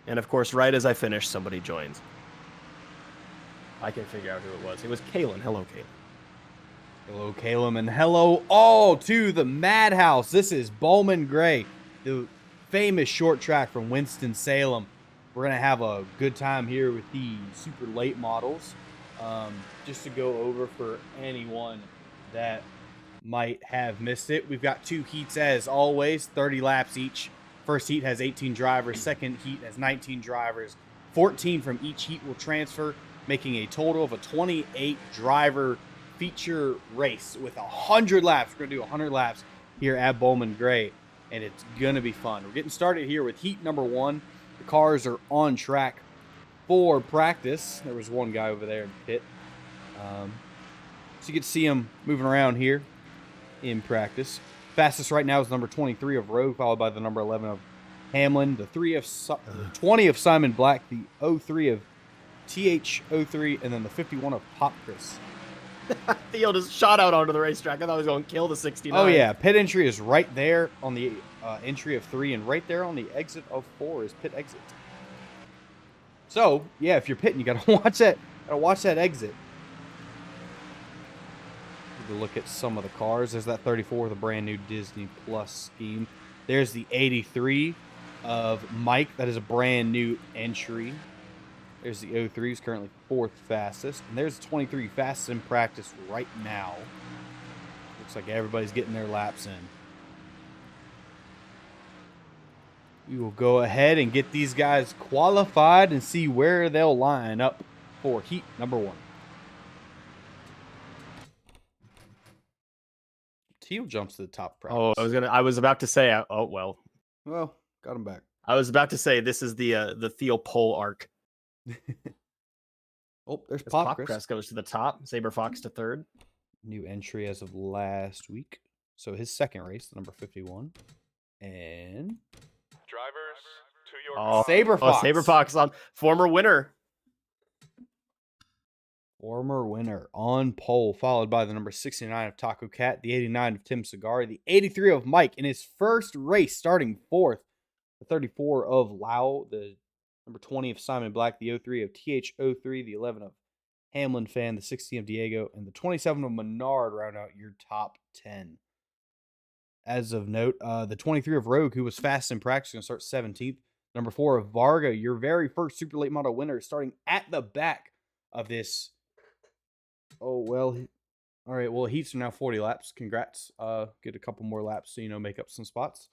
And of course, right as I finish, somebody joins. I can figure out who it was. It was Kalen. Hello, Kalen. Hello, Caleb, and hello all to the Madhouse. This is Bowman Gray, the famous short track from Winston-Salem. We're going to have a good time here with the super late models. Just to go over for anyone that might have missed it, we've got 2 heats as always, 30 laps each. First heat has 18 drivers, second heat has 19 drivers. 14 from each heat will transfer, making a total of a 28 driver feature race with 100 laps. We're going to do 100 laps here at Bowman Gray, and it's going to be fun. We're getting started here with heat number 1. The cars are on track for practice. There was one guy over there in the pit. So you get to see him moving around here in practice. Fastest right now is number 23 of Rogue, followed by the number 11 of Hamlin, the 20 of Simon Black, the 03 of TH03, and then the 51 of Carquest. Theo just shot out onto the racetrack. I thought he was going to kill the 69. Oh, yeah. Pit entry is right there on the entry of 3, and right there on the exit of 4 is pit exit. So, yeah, if you're pitting, you got to watch that. Watch that exit. Look at some of the cars. There's that 34 with a brand new Disney Plus scheme. There's the 83 of Mike. That is a brand new entry. There's the 03, who's currently 4th fastest. And there's the 23 fastest in practice right now. Looks like everybody's getting their laps in. We will go ahead and get these guys qualified and see where they'll line up for heat number 1. Teal jumps to the top. Practice. Oh, I was about to say. Well, got him back. I was about to say this is the Theo pole arc. Oh, there's Popcrest goes to the top. Saber Fox to 3rd. New entry as of last week. So his second race, the number 51, and drivers to your Saber Fox. Saber Fox on former winner. Former winner on pole, followed by the number 69 of Taco Cat, the 89 of Tim Cigar, the 83 of Mike in his first race, starting 4th, the 34 of Lau, the number 20 of Simon Black, the 03 of TH03, the 11 of Hamlin Fan, the 16 of Diego, and the 27 of Menard round out your top 10. As of note, the 23 of Rogue, who was fast in practice, going to start 17th. Number 4 of Varga, your very first super late model winner, starting at the back of this. Oh, well, all right. Well, heats are now 40 laps. Congrats. Get a couple more laps so, make up some spots.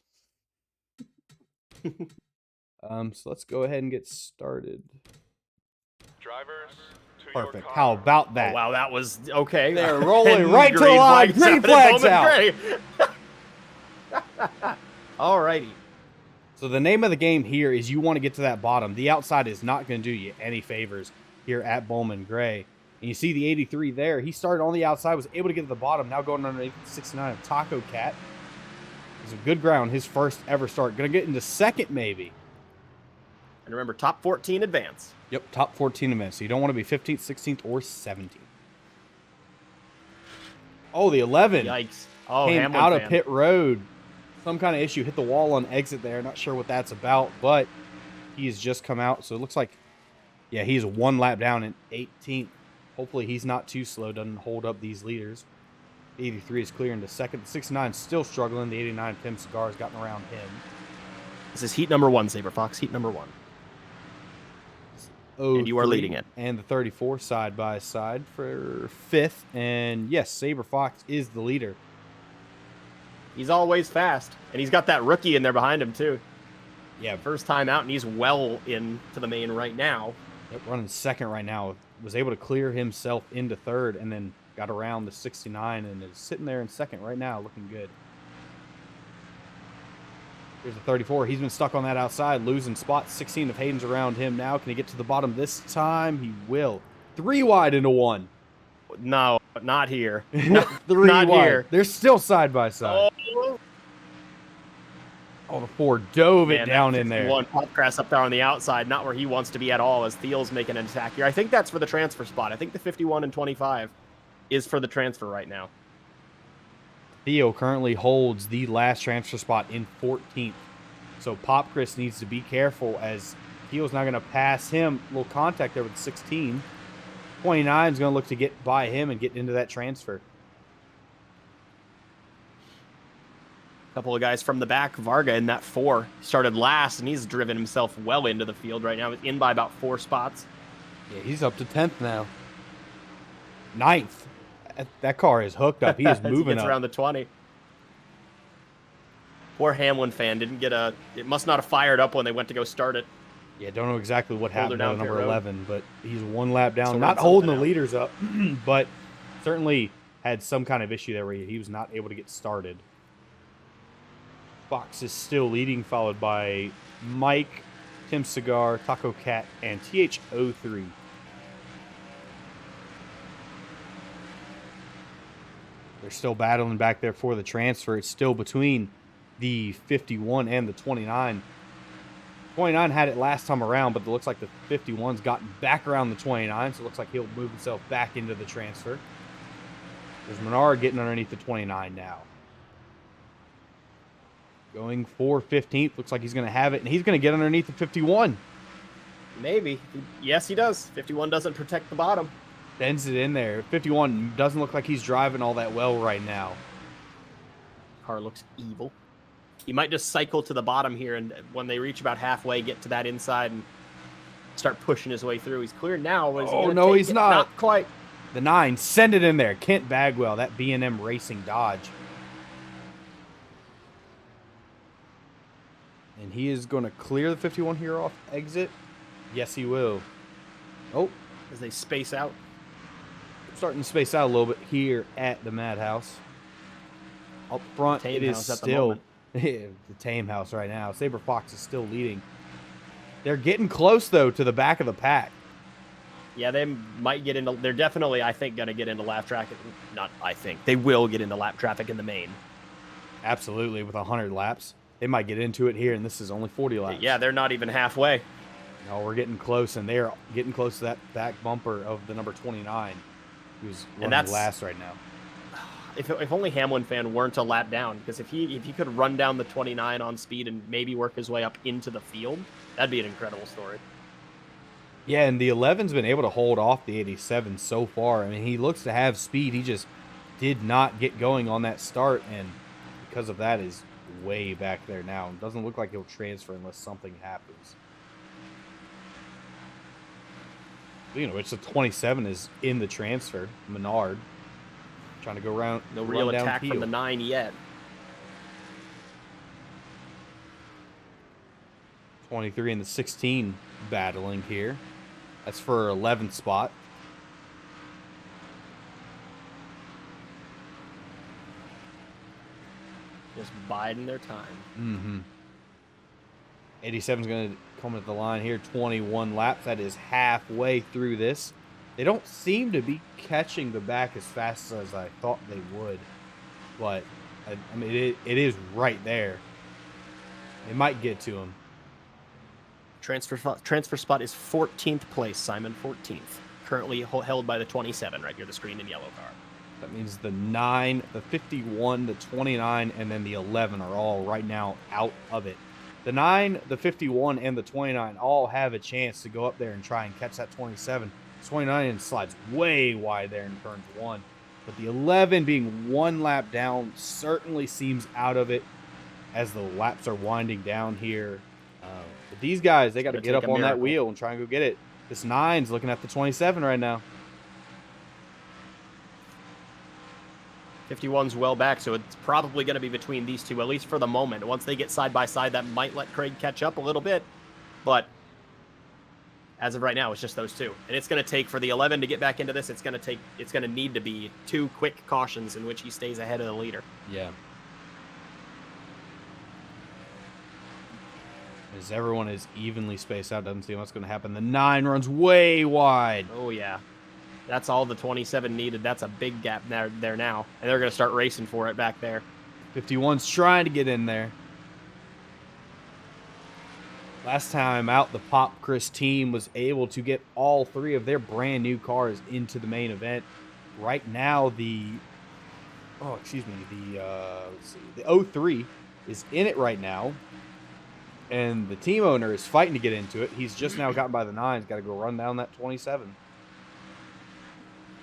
So let's go ahead and get started. Drivers to perfect. How about that? Oh, wow, that was okay. They're rolling right to the line. Green flags out. All righty. So the name of the game here is you want to get to that bottom. The outside is not going to do you any favors here at Bowman Gray. And you see the 83 there. He started on the outside, was able to get to the bottom. Now going underneath 69 of Taco Cat. It's a good ground. His first ever start. Going to get into second, maybe. And remember, top 14 advance. Yep, top 14 advance. So you don't want to be 15th, 16th, or 17th. Oh, the 11. Yikes. Oh, came Hamlin out fan. Of pit road. Some kind of issue. Hit the wall on exit there. Not sure what that's about, but he has just come out. So it looks like, yeah, he's 1 lap down in 18th. Hopefully he's not too slow, doesn't hold up these leaders. The 83 is clear into second. The 69 is still struggling. The 89 Tim Cigar has gotten around him. This is heat number 1, Saber Fox. Heat number 1. And you are leading it. And the 34 side by side for 5th. And yes, Saber Fox is the leader. He's always fast. And he's got that rookie in there behind him, too. Yeah. First time out, and he's well into the main right now. Yep, running second right now. Was able to clear himself into 3rd and then got around the 69 and is sitting there in second right now, looking good. Here's the 34. He's been stuck on that outside, losing spots. 16 of Hayden's around him now. Can he get to the bottom this time? He will. 3 wide into 1. No, not here. 3 not wide. Here. They're still side by side. Oh, the 4 dove it down in there. One Popcrest up there on the outside, not where he wants to be at all, as Thiel's making an attack here. I think that's for the transfer spot. I think the 51 and 25 is for the transfer right now. Theo currently holds the last transfer spot in 14th. So Popcrest needs to be careful as Keel's not going to pass him. A little contact there with 16. 29 is going to look to get by him and get into that transfer. Couple of guys from the back. Varga in that 4 started last, and he's driven himself well into the field right now. He's in by about 4 spots. Yeah, he's up to 10th now. 9th. That car is hooked up. He is As he moving gets up. around the 20. Poor Hamlin fan didn't get a... It must not have fired up when they went to go start it. Yeah, don't know exactly what happened down to number pit road. 11, but he's 1 lap down. Still Not runs holding the something out. leaders up, but certainly had some kind of issue there where he was not able to get started. Fox is still leading, followed by Mike, Tim Cigar, Taco Cat, and TH03. They're still battling back there for the transfer. It's still between the 51 and the 29. 29 had it last time around, but it looks like the 51's gotten back around the 29, so it looks like he'll move himself back into the transfer. There's Menard getting underneath the 29 now. Going for 15th. Looks like he's going to have it, and he's going to get underneath the 51. Maybe. Yes, he does. 51 doesn't protect the bottom. Bends it in there. 51 doesn't look like he's driving all that well right now. Car looks evil. He might just cycle to the bottom here, and when they reach about halfway, get to that inside and start pushing his way through. He's clear now. But is he Oh, gonna no, take he's it? not. Not quite. The 9, send it in there. Kent Bagwell, that B&M Racing Dodge. And he is going to clear the 51 here off exit. Yes, he will. Oh, As they space out. starting to space out a little bit here at the Madhouse. Up front, Tame it is House at the still moment. the Tame House right now. Saber Fox is still leading. They're getting close, though, to the back of the pack. Yeah, they might get into... They're definitely, I think, going to get into lap traffic. Not I think. They will get into lap traffic in the main. Absolutely, with 100 laps. They might get into it here, and this is only 40 laps. Yeah, they're not even halfway. No, we're getting close, and they're getting close to that back bumper of the number 29, who's running that's- last right now. If only Hamlin fan weren't a lap down, because if he could run down the 29 on speed and maybe work his way up into the field, that'd be an incredible story. Yeah, and the 11's been able to hold off the 87 so far. I mean, he looks to have speed. He just did not get going on that start, and because of that is way back there now. It doesn't look like he'll transfer unless something happens. You know, which the 27 is in the transfer. Menard trying to go around. No real run down attack Keel. from the 9 yet. 23 and the 16 battling here. That's for 11th spot. Just biding their time. Mm-hmm. 87's going to come at the line here. 21 laps. That is halfway through this. They don't seem to be catching the back as fast as I thought they would. But, I mean, it is right there. They might get to him. Transfer spot is 14th place, Simon. 14th. Currently held by the 27 right here, the screen in yellow car. That means the 9, the 51, the 29, and then the 11 are all right now out of it. The 9, the 51, and the 29 all have a chance to go up there and try and catch that 27. 29 slides way wide there in turns 1. But the 11 being 1 lap down certainly seems out of it as the laps are winding down here. But these guys, they got to gonna get up take a on that miracle. wheel and try and go get it. This 9's looking at the 27 right now. 51's well back, so it's probably going to be between these two, at least for the moment. Once they get side by side, that might let Craig catch up a little bit. But as of right now, it's just those two. And it's going to take, for the 11 to get back into this, it's going to need to be 2 quick cautions in which he stays ahead of the leader. Yeah. As everyone is evenly spaced out, doesn't seem what's going to happen. The 9 runs way wide. Oh, yeah. That's all the 27 needed. That's a big gap there now. And they're going to start racing for it back there. 51's trying to get in there. Last time out, the Pop Chris team was able to get all 3 of their brand new cars into the main event. Right now, the 03 is in it right now. And the team owner is fighting to get into it. He's just now gotten by the 9. He's got to go run down that 27.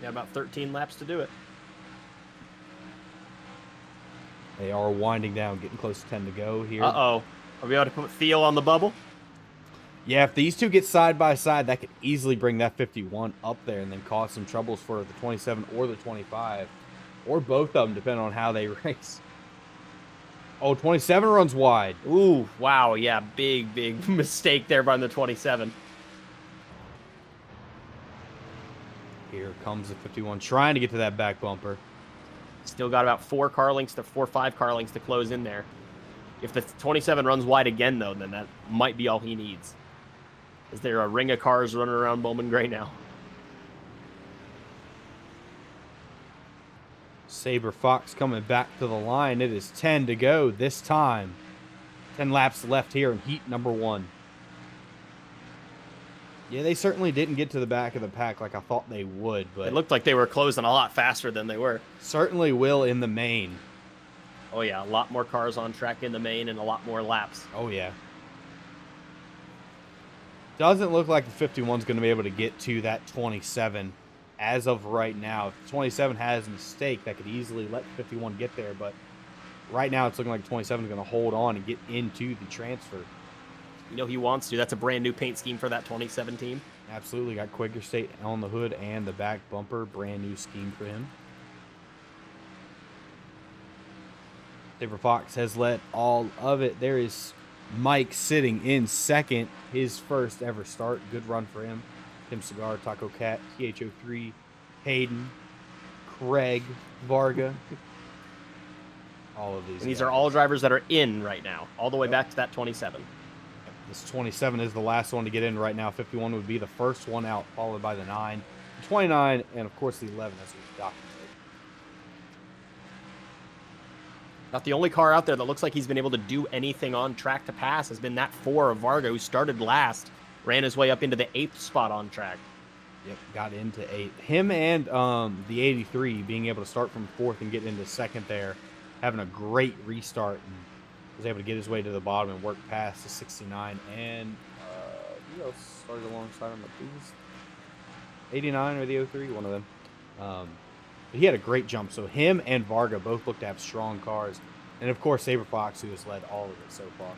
Yeah, about 13 laps to do it. They are winding down, getting close to 10 to go here. Uh-oh. Are we able to put Theo on the bubble? Yeah, if these two get side by side, that could easily bring that 51 up there and then cause some troubles for the 27 or the 25. Or both of them, depending on how they race. Oh, 27 runs wide. Ooh, wow, yeah, big mistake there by the 27. Here comes the 51, trying to get to that back bumper. Still got about 4 car lengths to 4 or 5 car lengths to close in there. If the 27 runs wide again, though, then that might be all he needs. Is there a ring of cars running around Bowman Gray now? Saber Fox coming back to the line. It is 10 to go this time. 10 laps left here in heat number 1. Yeah, they certainly didn't get to the back of the pack like I thought they would, but It looked like they were closing a lot faster than they were. certainly will in the main. Oh, yeah, a lot more cars on track in the main and a lot more laps. Oh, yeah. Doesn't look like the 51's going to be able to get to that 27 as of right now. If the 27 has a mistake, that could easily let the 51 get there, but right now it's looking like the 27 is going to hold on and get into the transfer. You know he wants to. That's a brand new paint scheme for that 2017. Absolutely. Got Quaker State on the hood and the back bumper. Brand new scheme for him. Saber Fox has led all of it. There is Mike sitting in second. His first ever start. Good run for him. Tim Cigar, Taco Cat, THO3, Hayden, Craig, Varga. All of these. And these are all drivers that are in right now, all the way back to that 27. This 27 is the last one to get in right now. 51 would be the first one out, followed by the 9, 29, and of course the 11 as we documented. Not the only car out there that looks like he's been able to do anything on track to pass has been that 4 of Varga, who started last, ran his way up into the 8th spot on track. Yep, got into 8. Him and the 83 being able to start from 4th and get into 2nd there, having a great restart, and was able to get his way to the bottom and work past the 69. And who else started alongside him? I think it was 89 or the 03, one of them. But he had a great jump. So him and Varga both looked to have strong cars. And, of course, Saber Fox, who has led all of it so far.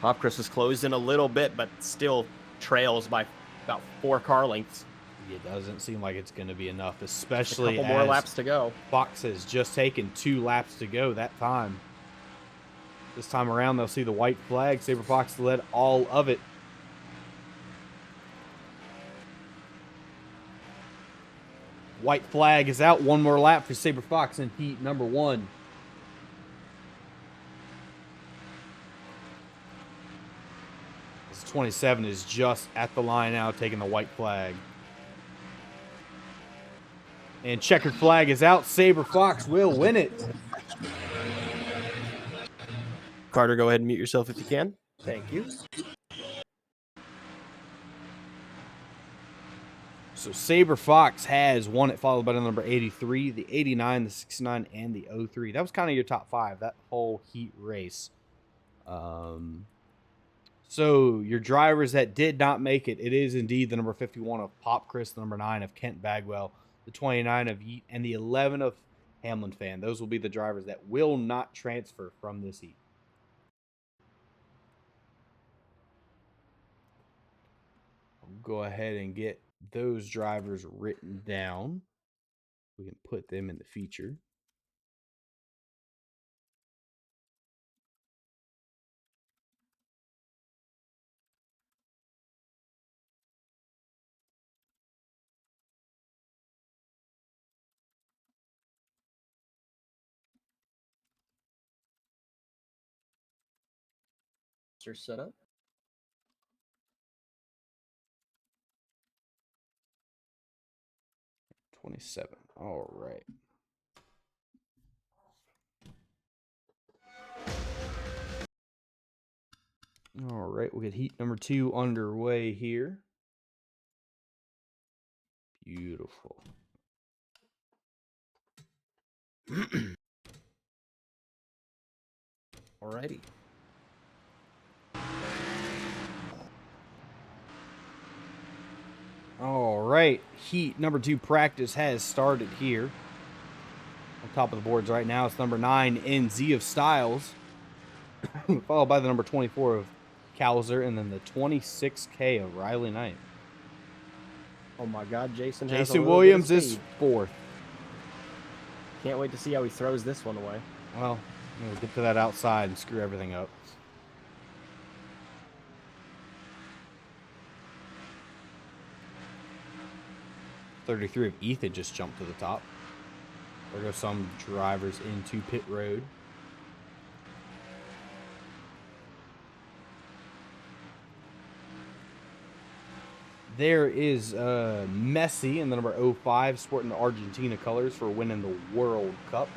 Hopcross has closed in a little bit, but still trails by about 4 car lengths. It doesn't seem like it's going to be enough, Just especially a couple more as laps to go. Fox has just taken 2 laps to go that time. This time around, they'll see the white flag. Saber Fox led all of it. White flag is out. 1 more lap for Saber Fox in heat number 1. This 27 is just at the line now, taking the white flag. And checkered flag is out. Saber Fox will win it. Carter, go ahead and mute yourself if you can. Thank you. So Saber Fox has won it, followed by the number 83, the 89, the 69, and the 03. That was kind of your top 5, that whole heat race. So your drivers that did not make it, it is indeed the number 51 of Pop Chris, the number 9 of Kent Bagwell, the 29 of Yeet, and the 11 of Hamlin Fan. Those will be the drivers that will not transfer from this heat. I'll go ahead and get those drivers written down. We can put them in the feature. Set up. $27. All right. All right, we'll get heat number 2 underway here. Beautiful. All Alrighty. All right, heat number 2 practice has started here. On top of the boards right now, it's number 9, NZ of Styles, followed by the number 24 of Cowser, and then the 26K of Riley Knight. Oh my God, Jason has a Jason little Williams bit of is speed. 4th. Can't wait to see how he throws this one away. Well, we'll get to that outside and screw everything up. .33 of Ethan just jumped to the top. There go some drivers into pit road. There is Messi in the number 05 sporting the Argentina colors for winning the World Cup.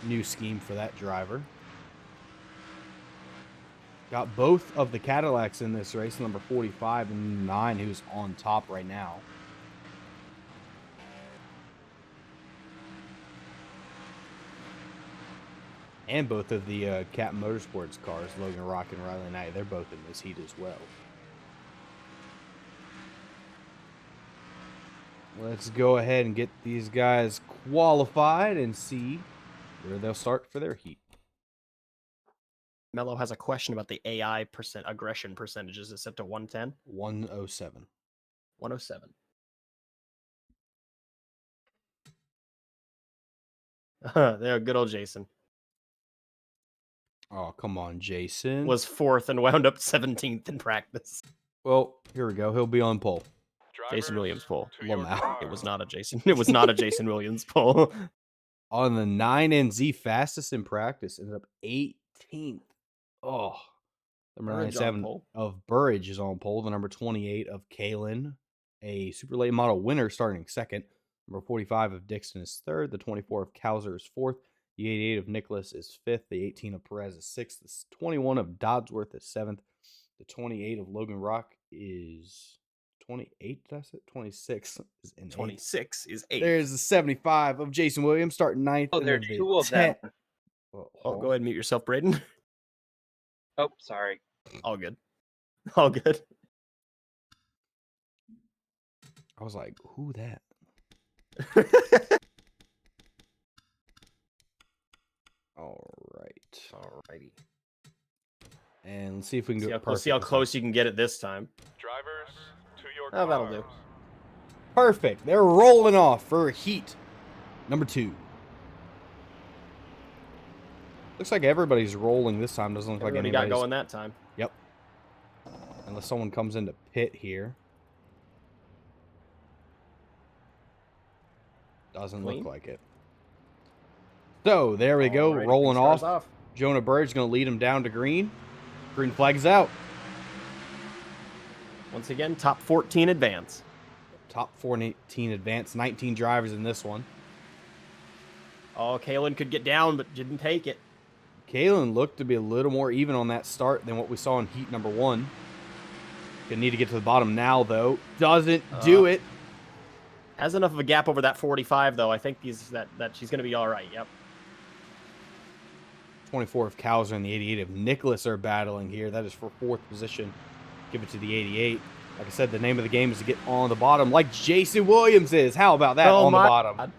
New scheme for that driver. Got both of the Cadillacs in this race, number 45 and 9, who's on top right now. And both of the Cat Motorsports cars, Logan Rock and Riley Knight, they're both in this heat as well. Let's go ahead and get these guys qualified and see where they'll start for their heat. Mello has a question about the AI aggression percentages. Is it set to 110? 107. 107. There, good old Jason. Oh, come on, Jason. Was 4th and wound up 17th in practice. Well, here we go. He'll be on pole. Jason Williams pole. To Well, your now. car. It was not a Jason. It was not a Jason Williams pole. On the 9NZ fastest in practice, ended up 18th. Oh, number Burridge on 97 pole. of Burridge is on pole. The number 28 of Kalen, a super late model winner, starting 2nd. Number 45 of Dixon is 3rd. The 24 of Cowser is 4th. The 88 of Nicholas is 5th. The 18 of Perez is 6th. The 21 of Dodsworth is 7th. The 28 of Logan Rock is 28. That's it. 26 is in 26 is 8. There's the 75 of Jason Williams starting 9th. Oh, and there are then the 2 of them. 10 Oh, go ahead and mute yourself, Braden. Oh, sorry. All good. All good. I was like, who that? All right. Alrighty. And let's see if we can do it We'll see how perfect. close you can get it this time. Drivers to your Oh, that'll cars. do. Perfect. They're rolling off for heat number 2. Looks like everybody's rolling this time. Doesn't look like Everybody got anybody's. going that time. Yep. Unless someone comes into pit here. Doesn't Clean. look like it. So, there we go. Alrighty, Rolling green star's off. Jonah Bird's going to lead him down to green. Green flag's out. Once again, top 14 advance. Top 14 advance. 19 drivers in this one. Oh, Kalen could get down, but didn't take it. Kalen looked to be a little more even on that start than what we saw in heat number 1. Gonna need to get to the bottom now, though. Doesn't do it. Has enough of a gap over that 45, though. I think that she's going to be all right. Yep. 24 of Cowser and the 88 of Nicholas are battling here. That is for 4th position. Give it to the 88. Like I said, the name of the game is to get on the bottom like Jason Williams is. How about that on the bottom? God.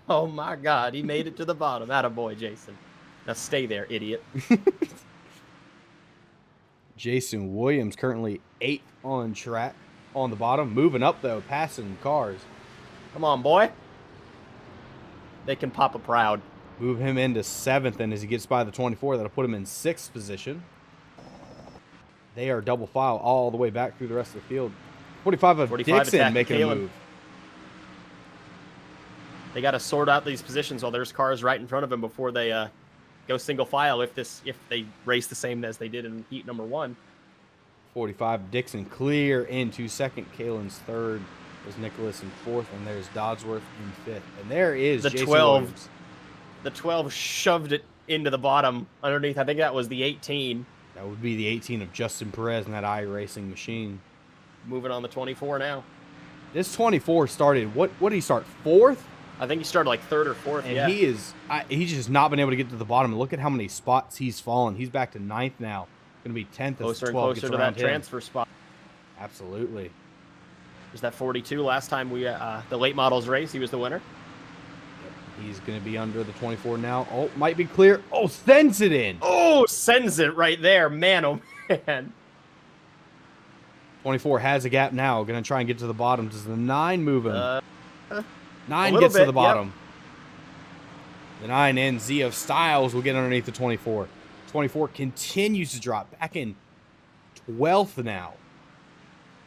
Oh, my God. He made it to the bottom. Attaboy, Jason. Now stay there, idiot. Jason Williams currently 8th on track on the bottom. Moving up, though, passing cars. Come on, boy. They can pop a proud. Move him into 7th, and as he gets by the 24, that'll put him in 6th position. They are double file all the way back through the rest of the field. 45 of 45 Dixon attacking making a Kalen. move. They got to sort out these positions while there's cars right in front of them before they go single file if they race the same as they did in heat number 1. 45 Dixon clear into 2nd. Kalen's 3rd. There's Nicholas in 4th, and there's Dodsworth in 5th. And there is The Jason 12. Williams. The 12 shoved it into the bottom underneath. I think that was the 18. That would be the 18 of Justin Perez in that iRacing machine. Moving on the 24 now. This 24 started, what did he start, 4th? I think he started like third or fourth. And yeah. he's just not been able to get to the bottom. And look at how many spots he's fallen. He's back to 9th now. Going to be 10th as Closer the and 12 closer gets to around that him. transfer spot. Absolutely. There's that 42 last time we the late models race. He was the winner. He's going to be under the 24 now. Oh, might be clear. Oh, sends it in. Oh, sends it right there. Man, oh, man. 24 has a gap now. Going to try and get to the bottom. Does the 9 move him? 9 little gets to bit, the bottom. Yep. The 9 and Z of Styles will get underneath the 24. 24 continues to drop. Back in 12th now.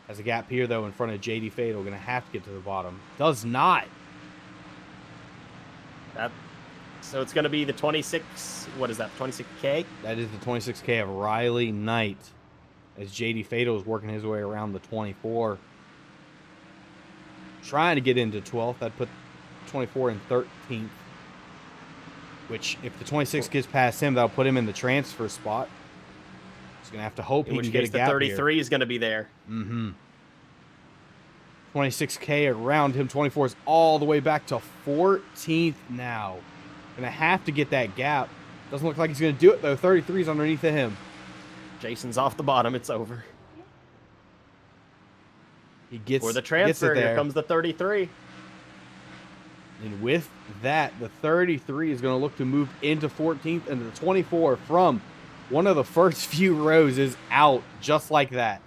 Has a gap here, though, in front of JD Fatal. Going to have to get to the bottom. Does not. So it's going to be the 26. What is that? 26K? That is the 26K of Riley Knight. As JD Fatal is working his way around the 24. Trying to get into 12th. That'd put 24 in 13th. Which, if the 26 gets past him, that'll put him in the transfer spot. He's going to have to hope he can get a gap the 33 here. is going to be there. Mm-hmm. 26K around him. 24 is all the way back to 14th now. Going to have to get that gap. Doesn't look like he's going to do it, though. 33 is underneath of him. Jason's off the bottom. It's over. He gets For the transfer, gets it there. Here comes the 33. And with that, the 33 is going to look to move into 14th, and the 24 from one of the first few rows is out just like that.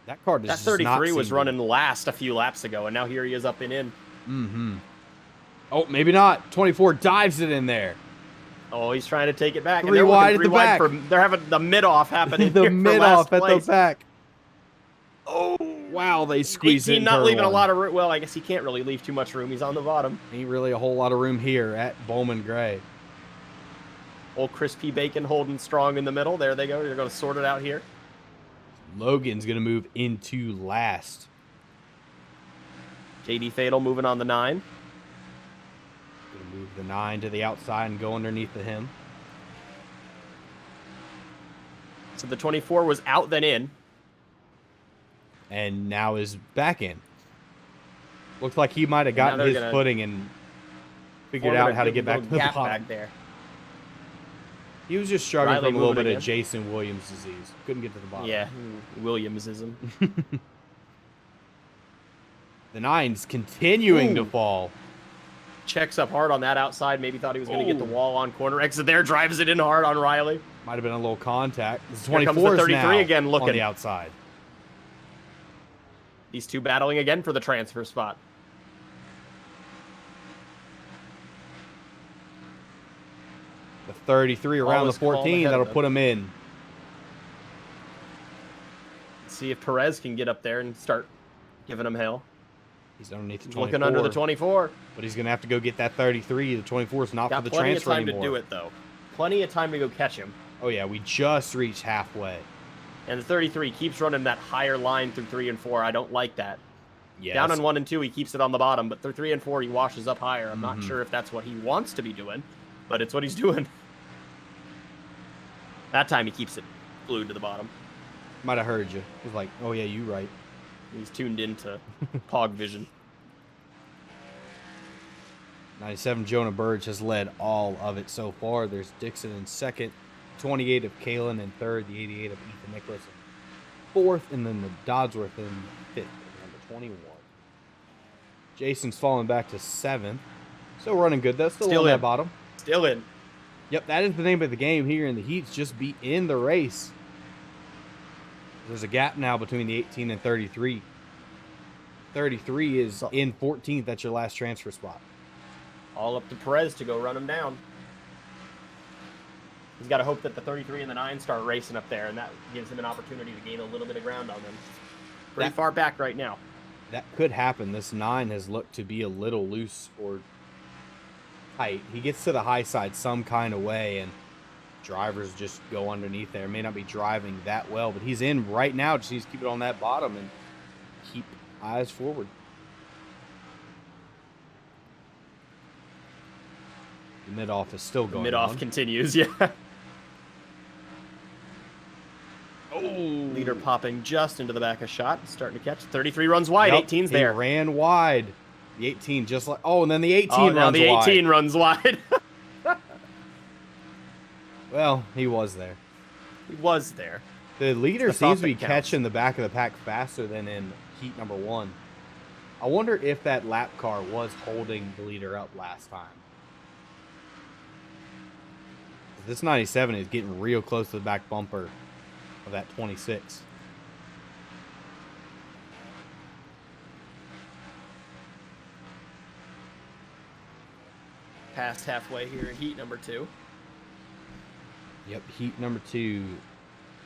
That card is That 33 was running last a few laps ago, and now here he is up and in. Mm-hmm. Oh, maybe not. 24 dives it in there. Oh, he's trying to take it back. Three wide at the back. They're having the mid-off happening The here for mid-off last at the place. back. Oh, wow, they squeeze it in not turn leaving one. a lot of room. Well, I guess he can't really leave too much room. He's on the bottom. Ain't really a whole lot of room here at Bowman Gray. Old crispy bacon holding strong in the middle. There they go. They're going to sort it out here. Logan's going to move into last. JD Fatal moving on the 9. Going to move the 9 to the outside and go underneath of him. So the 24 was out then in. And now is back in. Looks like he might have Now gotten they're his gonna figured and figured out how to get back to the gap bottom. back there. He was just struggling Riley from a little moving bit of again. Jason Williams disease. Couldn't get to the bottom. Yeah, Williamsism. The 9's continuing to fall. Checks up hard on that outside. Maybe thought he was going to get the Oh. wall on corner. Exit there, drives it in hard on Riley. Might have been a little contact. This is Here comes 24 the 33 now again, looking. on the outside. These two battling again for the transfer spot. The 33 around the Always calm 14. ahead of That'll them. put him in. Let's see if Perez can get up there and start giving him hell. He's underneath the He's 24. looking under the 24. But he's going to have to go get that 33. The 24 is not Got for the plenty of transfer time anymore. to do it, though. Plenty of time to go catch him. Oh, yeah. We just reached halfway. And the 33 keeps running that higher line through 3 and 4. I don't like that. Yes. Down in 1 and 2, he keeps it on the bottom, but through 3 and 4, he washes up higher. I'm not Mhm. sure if that's what he wants to be doing, but it's what he's doing. That time, he keeps it glued to the bottom. Might have heard you. He was like, oh, yeah, you right. He's tuned into POG vision. 97 Jonah Burge has led all of it so far. There's Dixon in second, 28 of Kalen in third, the 88 of Ethan Nicholas in fourth, and then the Dodsworth in fifth, number 21. Jason's falling back to seventh. Still running good, though. Still on in. that bottom. Still in. Yep, that is the name of the game here in the heats. Just be in the race. There's a gap now between the 18 and 33. 33 is in 14th. That's your last transfer spot. All up to Perez to go run him down. He's got to hope that the 33 and the 9 start racing up there, and that gives him an opportunity to gain a little bit of ground on them. Pretty far back right now. That could happen. This 9 has looked to be a little loose or tight. He gets to the high side some kind of way, and drivers just go underneath there. May not be driving that well, but he's in right now. Just needs to keep it on that bottom and keep eyes forward. The mid-off is still going Mid-off on. continues, yeah. Oh, Leader popping just into the back of shot, starting to catch. 33 runs wide, Yep, 18's he there. ran wide. The 18 just like, and then the 18 Oh, runs now the 18 wide. runs wide. Well, he was there. He was there. The leader The seems to be thought that counts. catching the back of the pack faster than in heat number 1. I wonder if that lap car was holding the leader up last time. This 97 is getting real close to the back bumper of that 26. Past halfway here in heat number 2. Yep, heat number 2.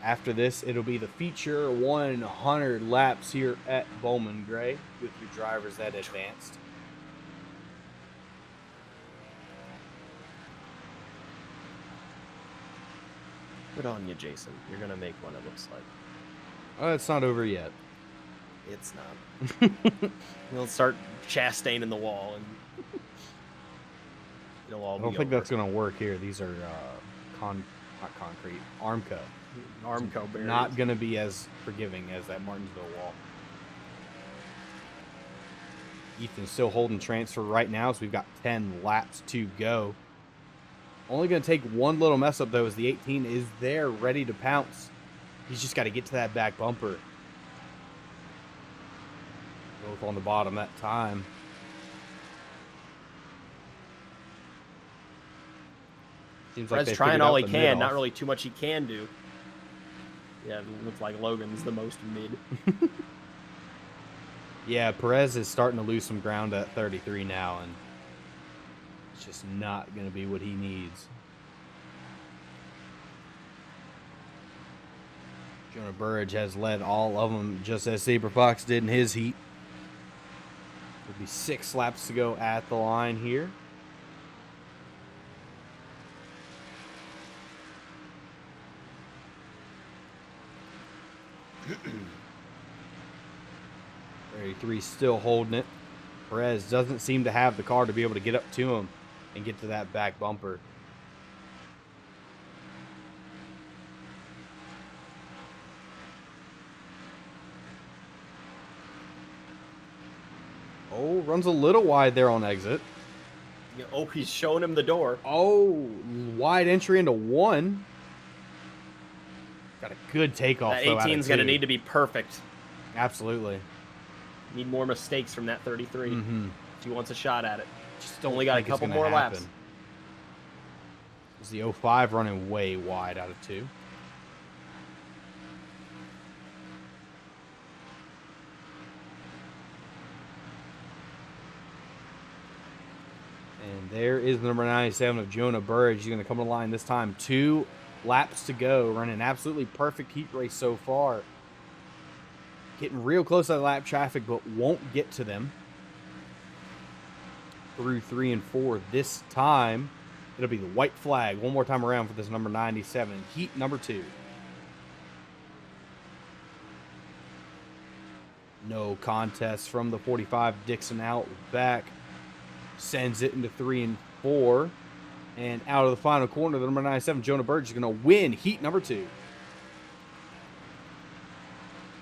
After this, it'll be the feature 100 laps here at Bowman Gray with your drivers that advanced. Good on you, Jason. You're going to make one, it looks like. Oh, it's not over yet. It's not. We'll start Chastaining the wall, and it'll all I be don't think over. that's going to work here. These are not concrete, Armco. Armco barriers. Not going to be as forgiving as that Martinsville wall. Ethan's still holding transfer right now, so we've got 10 laps to go. Only going to take one little mess up, though, as the 18 is there, ready to pounce. He's just got to get to that back bumper. Both on the bottom that time. Seems like Fred's they trying figured all out he the can. mid-off. Not really too much he can do. Yeah, it looks like Logan's the most mid. Yeah, Perez is starting to lose some ground at 33 now, and it's just not going to be what he needs. Jonah Burridge has led all of them, just as Saber Fox did in his heat. There'll be 6 laps to go at the line here. Three still holding it. Perez doesn't seem to have the car to be able to get up to him and get to that back bumper. Oh, runs a little wide there on exit. Oh, he's showing him the door. Oh, wide entry into 1. Got a good takeoff. That though, out of 18's going to 2. need to be perfect. Absolutely. Need more mistakes from that 33 if he wants a shot at it. Just don't Only got a think it's couple gonna more happen. laps. Is the 05 running way wide out of 2? And there is the number 97 of Jonah Burridge. He's going to come to the line this time. 2 laps to go. Running absolutely perfect heat race so far. Getting real close to the lap traffic, but won't get to them. Through 3 and 4 this time. It'll be the white flag one more time around for this number 97. Heat number 2. No contest from the 45. Dixon out back. Sends it into 3 and 4. And out of the final corner, the number 97, Jonah Burridge, is going to win heat number 2.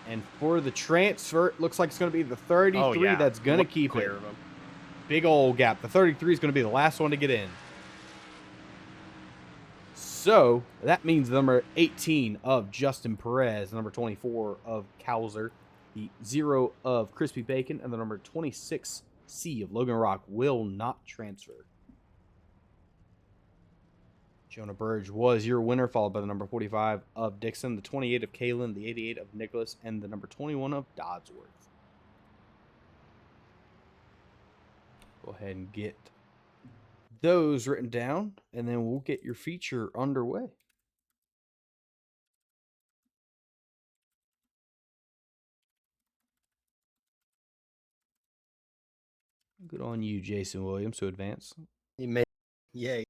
And for the transfer, it looks like it's going to be the 33 that's going to keep it. Big old gap. The 33 is going to be the last one to get in. So that means the number 18 of Justin Perez, the number 24 of Cowser, the 0 of Crispy Bacon, and the number 26C of Logan Rock will not transfer. Jonah Burridge was your winner, followed by the number 45 of Dixon, the 28 of Kalen, the 88 of Nicholas, and the number 21 of Dodsworth. Go ahead and get those written down, and then we'll get your feature underway. Good on you, Jason Williams, to advance. He made, yay.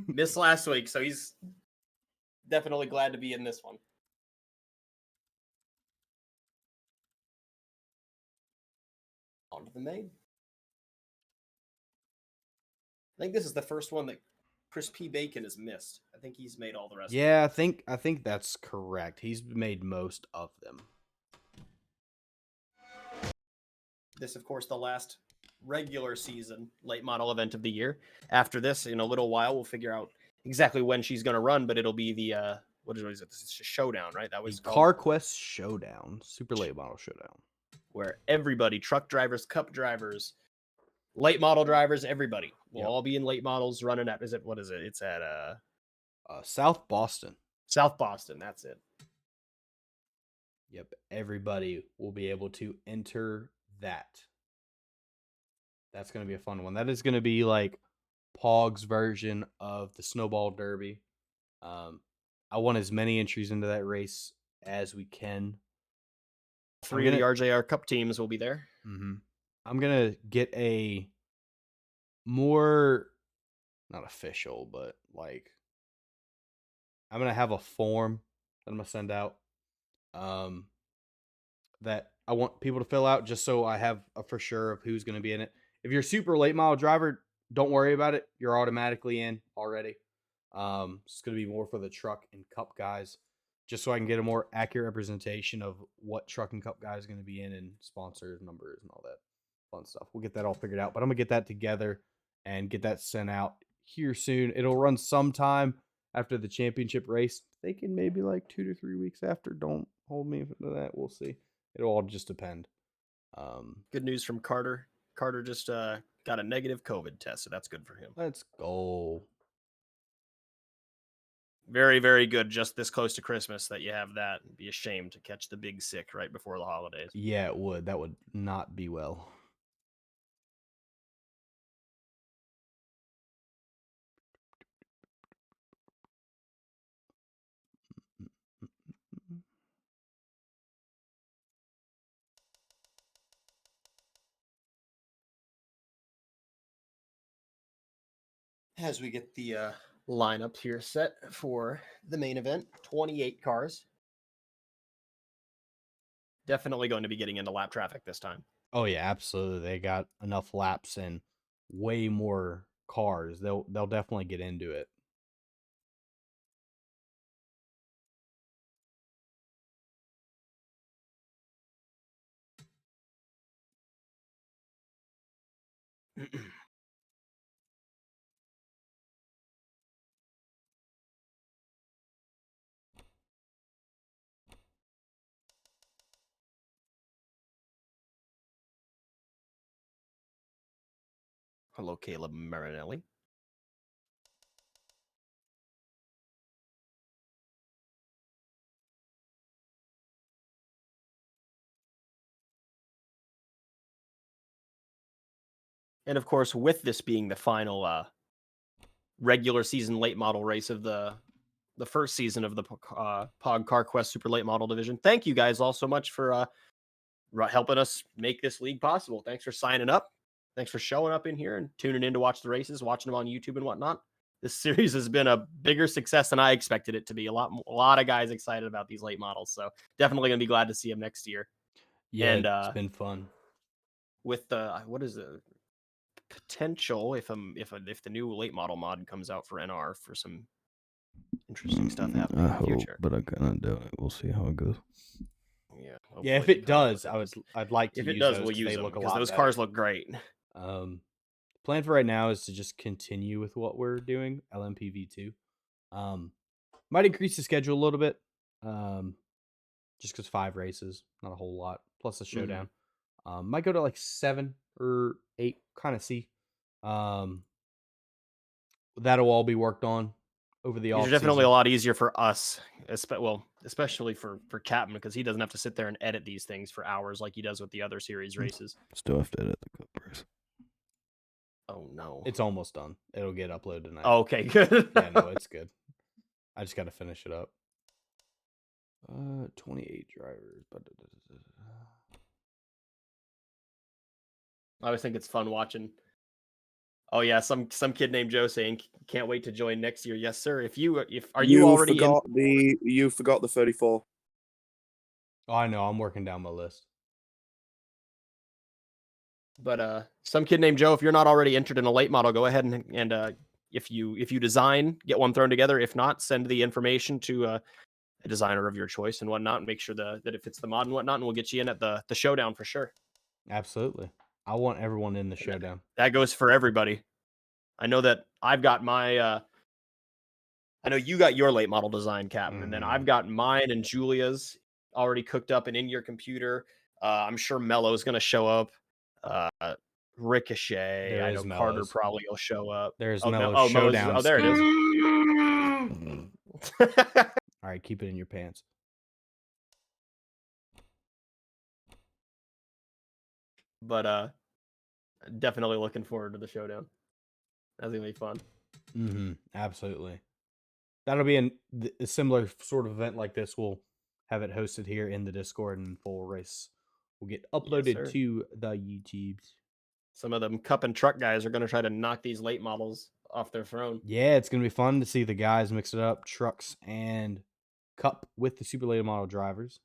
Missed last week, so he's definitely glad to be in this one. On to the main. I think this is the first one that Chris P. Bacon is missed. I think he's made all the rest. Yeah, I think that's correct. He's made most of them. This, of course, the last regular season late model event of the year. After this, in a little while, we'll figure out exactly when she's going to run, but it'll be the what is it? This is Showdown, right? That was The called, Carquest Showdown, Super Late Model Showdown, where everybody, truck drivers, cup drivers, late model drivers, everybody will Yep. all be in late models running at what is it? It's at South Boston. South Boston. That's it. Yep, everybody will be able to enter that. That's going to be a fun one. That is going to be like POG's version of the Snowball Derby. I want as many entries into that race as we can. 3 of the RJR Cup teams will be there. Mm-hmm. I'm going to get a more, not official, but like, I'm going to have a form that I'm going to send out that I want people to fill out just so I have a for sure of who's going to be in it. If you're a super late model driver, don't worry about it. You're automatically in already. It's going to be more for the truck and cup guys, just so I can get a more accurate representation of what truck and cup guys are going to be in and sponsors, numbers, and all that fun stuff. We'll get that all figured out, but I'm going to get that together and get that sent out here soon. It'll run sometime after the championship race. Thinking maybe like 2 to 3 weeks after. Don't hold me to that. We'll see. It'll all just depend. Good news from Carter. Carter just got a negative COVID test, so that's good for him. Let's go. Very, very good. Just this close to Christmas that you have that. It'd be a shame to catch the big sick right before the holidays. Yeah, it would. That would not be well. As we get the lineup here set for the main event, 28 cars. Definitely going to be getting into lap traffic this time. Oh yeah, absolutely. They got enough laps and way more cars. They'll definitely get into it. Hello, Caleb Marinelli. And of course, with this being the final regular season late model race of the first season of the POG Carquest Super Late Model Division, thank you guys all so much for helping us make this league possible. Thanks for signing up. Thanks for showing up in here and tuning in to watch the races, watching them on YouTube and whatnot. This series has been a bigger success than I expected it to be. A lot of guys excited about these late models, so definitely gonna be glad to see them next year. Yeah, and it's been fun. With the what is the potential if the new late model mod comes out for NR for some interesting stuff happening in the future. But I kind of doubt it. We'll see how it goes. Yeah, Yeah, if hopefully it does, I'd like to. If it use does, those we'll 'cause use they them look a because lot those better. cars look great. Plan for right now is to just continue with what we're doing, LMPV2. Might increase the schedule a little bit, just because 5 races, not a whole lot, plus a showdown. Might go to like 7 or 8, kind of see. That'll all be worked on over the off These are definitely season. a lot easier for us, especially for Captain, because he doesn't have to sit there and edit these things for hours like he does with the other series races. Still have to edit the clippers. Oh no, It's almost done. It'll get uploaded tonight. Oh, okay, good. Yeah, no, it's good. I just got to finish it up. 28 drivers. I always think it's fun watching. Oh yeah, some kid named Joe saying can't wait to join next year. Yes, sir. You already you forgot the 34. Oh, I know. I'm working down my list. But some kid named Joe, if you're not already entered in a late model, go ahead and if you design, get one thrown together. If not, send the information to a designer of your choice and whatnot, and make sure that it fits the mod and whatnot, and we'll get you in at the showdown for sure. Absolutely. I want everyone in the showdown. That goes for everybody. I know that I've got my I know you got your late model design, Captain, and then I've got mine and Julia's already cooked up and in your computer. I'm sure Mello's going to show up. Ricochet. There I is know Carter Mello's. probably will show up. There's oh, Mello's showdown. Oh, there it is. All right, keep it in your pants. But definitely looking forward to the showdown. That's gonna be fun. Absolutely. That'll be a similar sort of event like this. We'll have it hosted here in the Discord, and full race will get uploaded to the YouTubes. Some of them cup and truck guys are gonna try to knock these late models off their throne. Yeah, it's gonna be fun to see the guys mix it up, trucks and cup with the super late model drivers.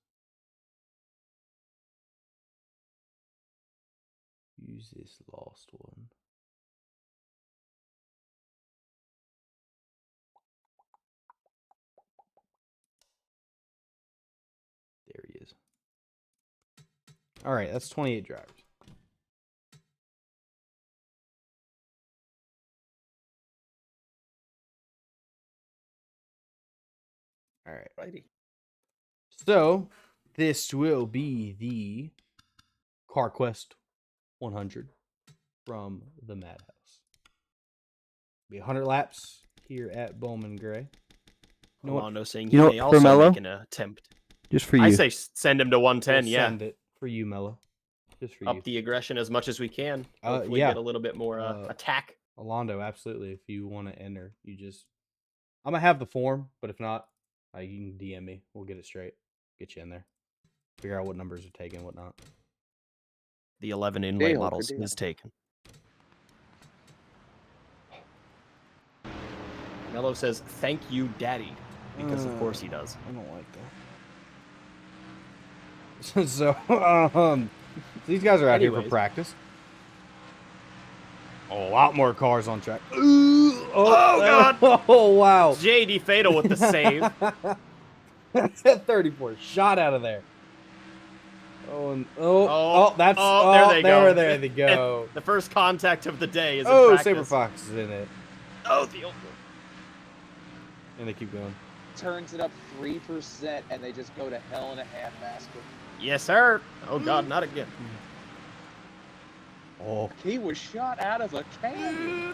Use this last one. There he is. All right, that's 28 drivers. All right. Righty. So, this will be the Carquest 100 from the Madhouse. Be 100 laps here at Bowman Gray. Rolando saying You know, may also Carmelo? make an attempt. Just for you. I say send him to 110. We'll Yeah, send it for you, Mello. Just for you. up the aggression as much as we can. Hopefully yeah. get a little bit more attack. Orlando, absolutely. If you want to enter, you just... I'm going to have the form, but if not, you can DM me. We'll get it straight. Get you in there. Figure out what numbers are taken, whatnot. The 11 in late models is taken. Mello says, "Thank you, Daddy," because of course he does. I don't like that. So, these guys are out here for practice. Oh, a lot more cars on track. Oh, God! Oh, wow. JD Fatal with the save. That 34 shot out of there. There they go. The first contact of the day is in Oh, practice. Saber Fox is in it. Oh, the old one. And they keep going. Turns it up 3%, and they just go to hell in a handbasket. Yes, sir. Oh, God, not again. Oh, He was shot out of a cannon.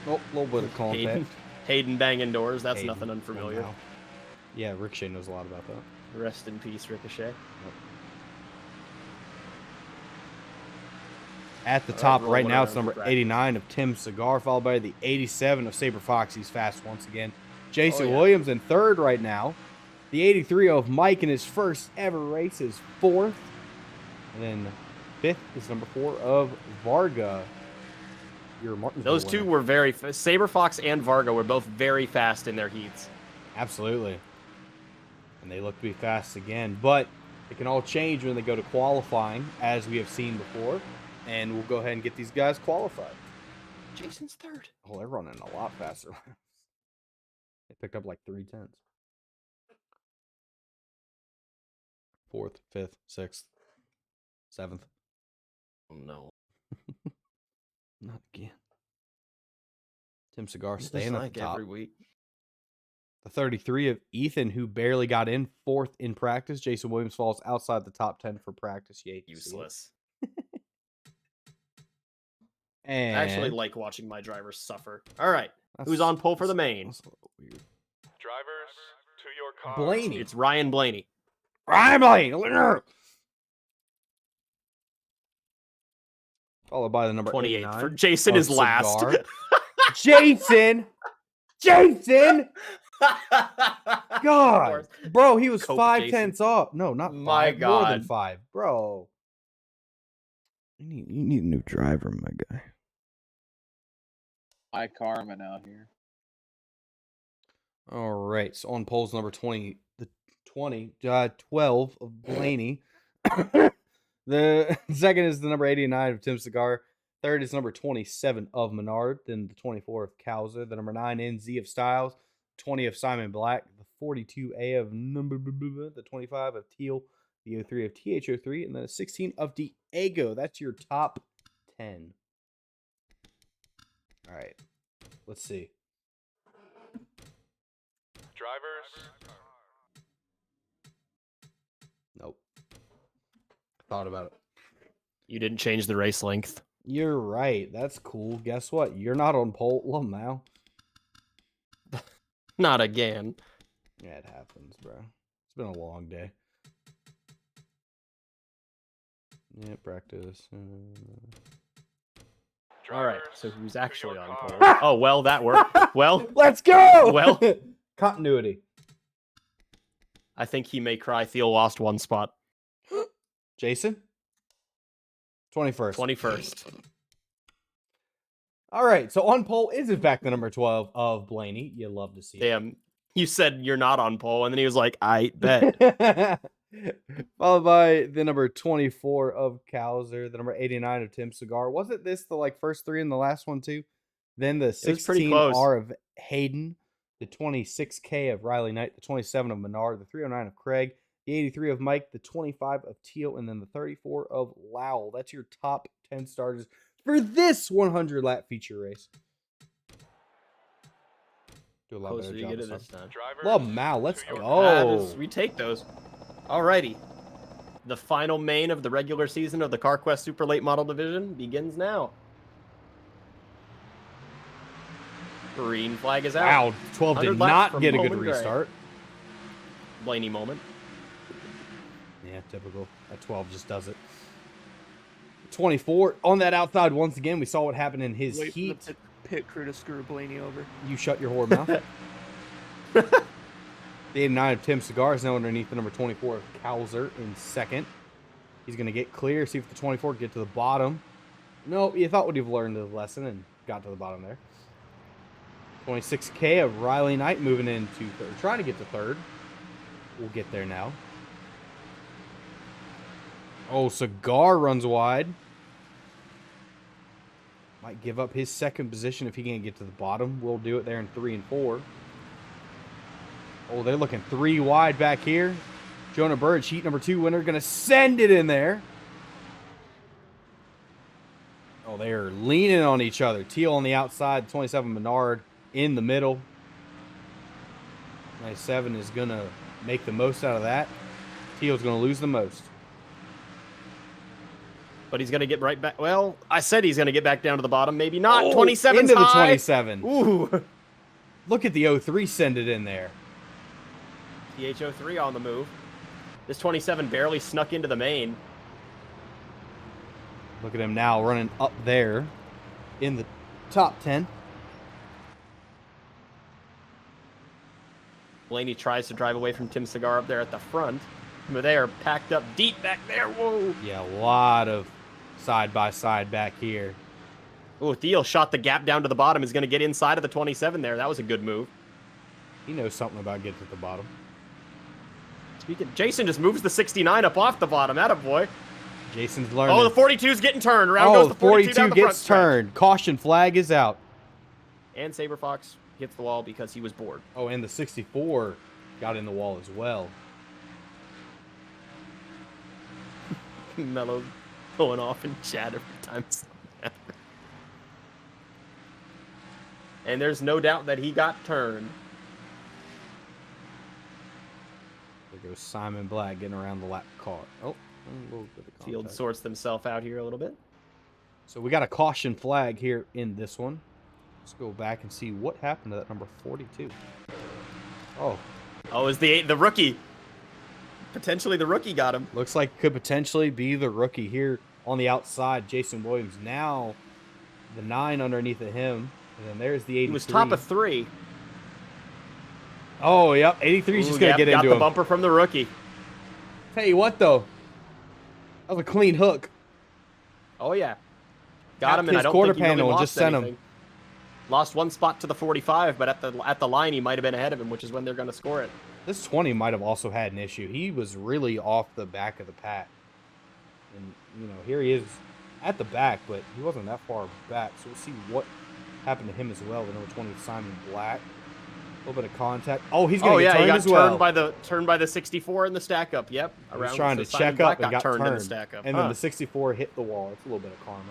a little bit of contact. Hayden banging doors. That's Hayden, nothing unfamiliar. wow. Yeah, Ricochet knows a lot about that. Rest in peace, Ricochet. At the top right rolling now, it's around number the track. 89 of Tim Cigar, followed by the 87 of Saber Fox. He's fast once again. Jason Oh, yeah. Williams in third right now. The 83 of Mike in his first ever race is fourth. And then fifth is number 4 of Varga. Those two were very Saber Fox and Vargo were both very fast in their heats. Absolutely. And they look to be fast again. But it can all change when they go to qualifying, as we have seen before. And we'll go ahead and get these guys qualified. Jason's third. Oh, they're running a lot faster. They picked up like 3 tenths. 4th, 5th, 6th, 7th. Oh, no. Not again. Tim Cigar Just staying at like the top. every week. The 33 of Ethan, who barely got in, 4th in practice. Jason Williams falls outside the top 10 for practice. Yay. Useless. And I actually like watching my drivers suffer. All right. Who's on pole for the main? That's a little weird. Drivers, to your cars. Blaney. It's Ryan Blaney. Ryan Blaney. Followed by the number 28. 89 For Jason of is last. Cigar. Jason! Jason! God! Bro, he was Cope 5 Jason. tenths off. No, not 5. My More than God. 5. Bro. You need a new driver, my guy. My Carmen out here. All right. So on polls number 20, the 12 of Blaney. The second is the number 89 of Tim Cigar. Third is number 27 of Menard. Then the 24 of Kauser. The number 9 NZ of Styles. 20 of Simon Black. The 42A of the 25 of Teal. The 03 of THO3. And then a 16 of Diego. That's your top 10. All right. Let's see. Drivers, Nope. Thought about it. You didn't change the race length. You're right. That's cool. Guess what? You're not on pole. Now. Not again. Yeah, it happens, bro. It's been a long day. Yeah, practice. All right, drivers, so who's to actually your on car. pole? Oh, well, that worked. Well, Let's go. Well. Continuity. I think he may cry. Theo lost one spot. Jason. 21st. 21st. All right. So on pole is in fact the number 12 of Blaney. You love to see it. Damn. You said you're not on pole, and then he was like, I bet. Followed by the number 24 of Kauser, the number 89 of Tim Cigar. Wasn't this the first three and the last one too? Then the was pretty close. 16R of Hayden, the 26K of Riley Knight, the 27 of Menard, the 309 of Craig, the 83 of Mike, the 25 of Teal, and then the 34 of Lowell. That's your top 10 starters for this 100 lap feature race. Do a lot Closer better you job get this it time. this time. Drivers, Love Mal, let's to your go. We take those. Alrighty. The final main of the regular season of the Carquest Super Late Model Division begins now. Green flag is out. Wow, 12 did 100 laps not from get a good Bowman Gray. restart. Blaney moment. Yeah, typical. That 12 just does it. 24 on that outside once again. We saw what happened in his Wait for heat. the pit crew to screw Blaney over. You shut your whore mouth. The 89 of Tim Cigar is now underneath the number 24 of Kauser in second. He's going to get clear, see if the 24 can get to the bottom. No, you thought would have learned the lesson and got to the bottom there. 26K of Riley Knight moving into third. Trying to get to third. We'll get there now. Oh, Cigar runs wide. Might give up his second position if he can't get to the bottom. We'll do it there in 3 and 4. Oh, they're looking 3 wide back here. Jonah Bird, sheet number 2 winner, going to send it in there. Oh, they're leaning on each other. Teal on the outside, 27 Menard in the middle. 97 is going to make the most out of that. Teal's going to lose the most. But he's going to get right back. Well, I said he's going to get back down to the bottom. Maybe not. Oh, 27 into the high. 27. Ooh. Look at the 03 send it in there. The HO3 on the move. This 27 barely snuck into the main. Look at him now running up there in the top 10. Blaney tries to drive away from Tim Cigar up there at the front. But they are packed up deep back there. Whoa. Yeah, a lot of side-by-side back here. Oh, Thiel shot the gap down to the bottom. Is going to get inside of the 27 there. That was a good move. He knows something about getting to the bottom. Jason just moves the 69 up off the bottom. Attaboy. Jason's learning. Oh, the 42's getting turned. Around goes the 42 down the front gets stretch. turned. Caution flag is out. And Saber Fox hits the wall because he was bored. Oh, and the 64 got in the wall as well. Mello going off in chat every time. And there's no doubt that he got turned. There goes Simon Black getting around the lap car. Oh, a little bit of Field contact. sorts themselves out here a little bit. So we got a caution flag here in this one. Let's go back and see what happened to that number 42. Oh, Oh, is the rookie. Potentially the rookie got him. looks like could potentially be the rookie here on the outside. Jason Williams now the 9 underneath of him. And then there's the 83. He was top of 3. Oh, yep. 83 is just going to get got into the him. bumper from the rookie. Tell you what, though. That was a clean hook. Oh, yeah. Got Tapped him, and I his don't quarter think he really panel and lost just sent him. anything. Lost one spot to the 45, but at the line, he might have been ahead of him, which is when they're going to score it. This 20 might have also had an issue. He was really off the back of the pack. And, here he is at the back, but he wasn't that far back. So we'll see what happened to him as well. The number 20, Simon Black. A little bit of contact. Oh, he's going to get he turned got as well. turned by the 64 in the stack up. Yep. He was trying to Simon check Black up and got turned turned. in the stack up. And then the 64 hit the wall. It's a little bit of karma.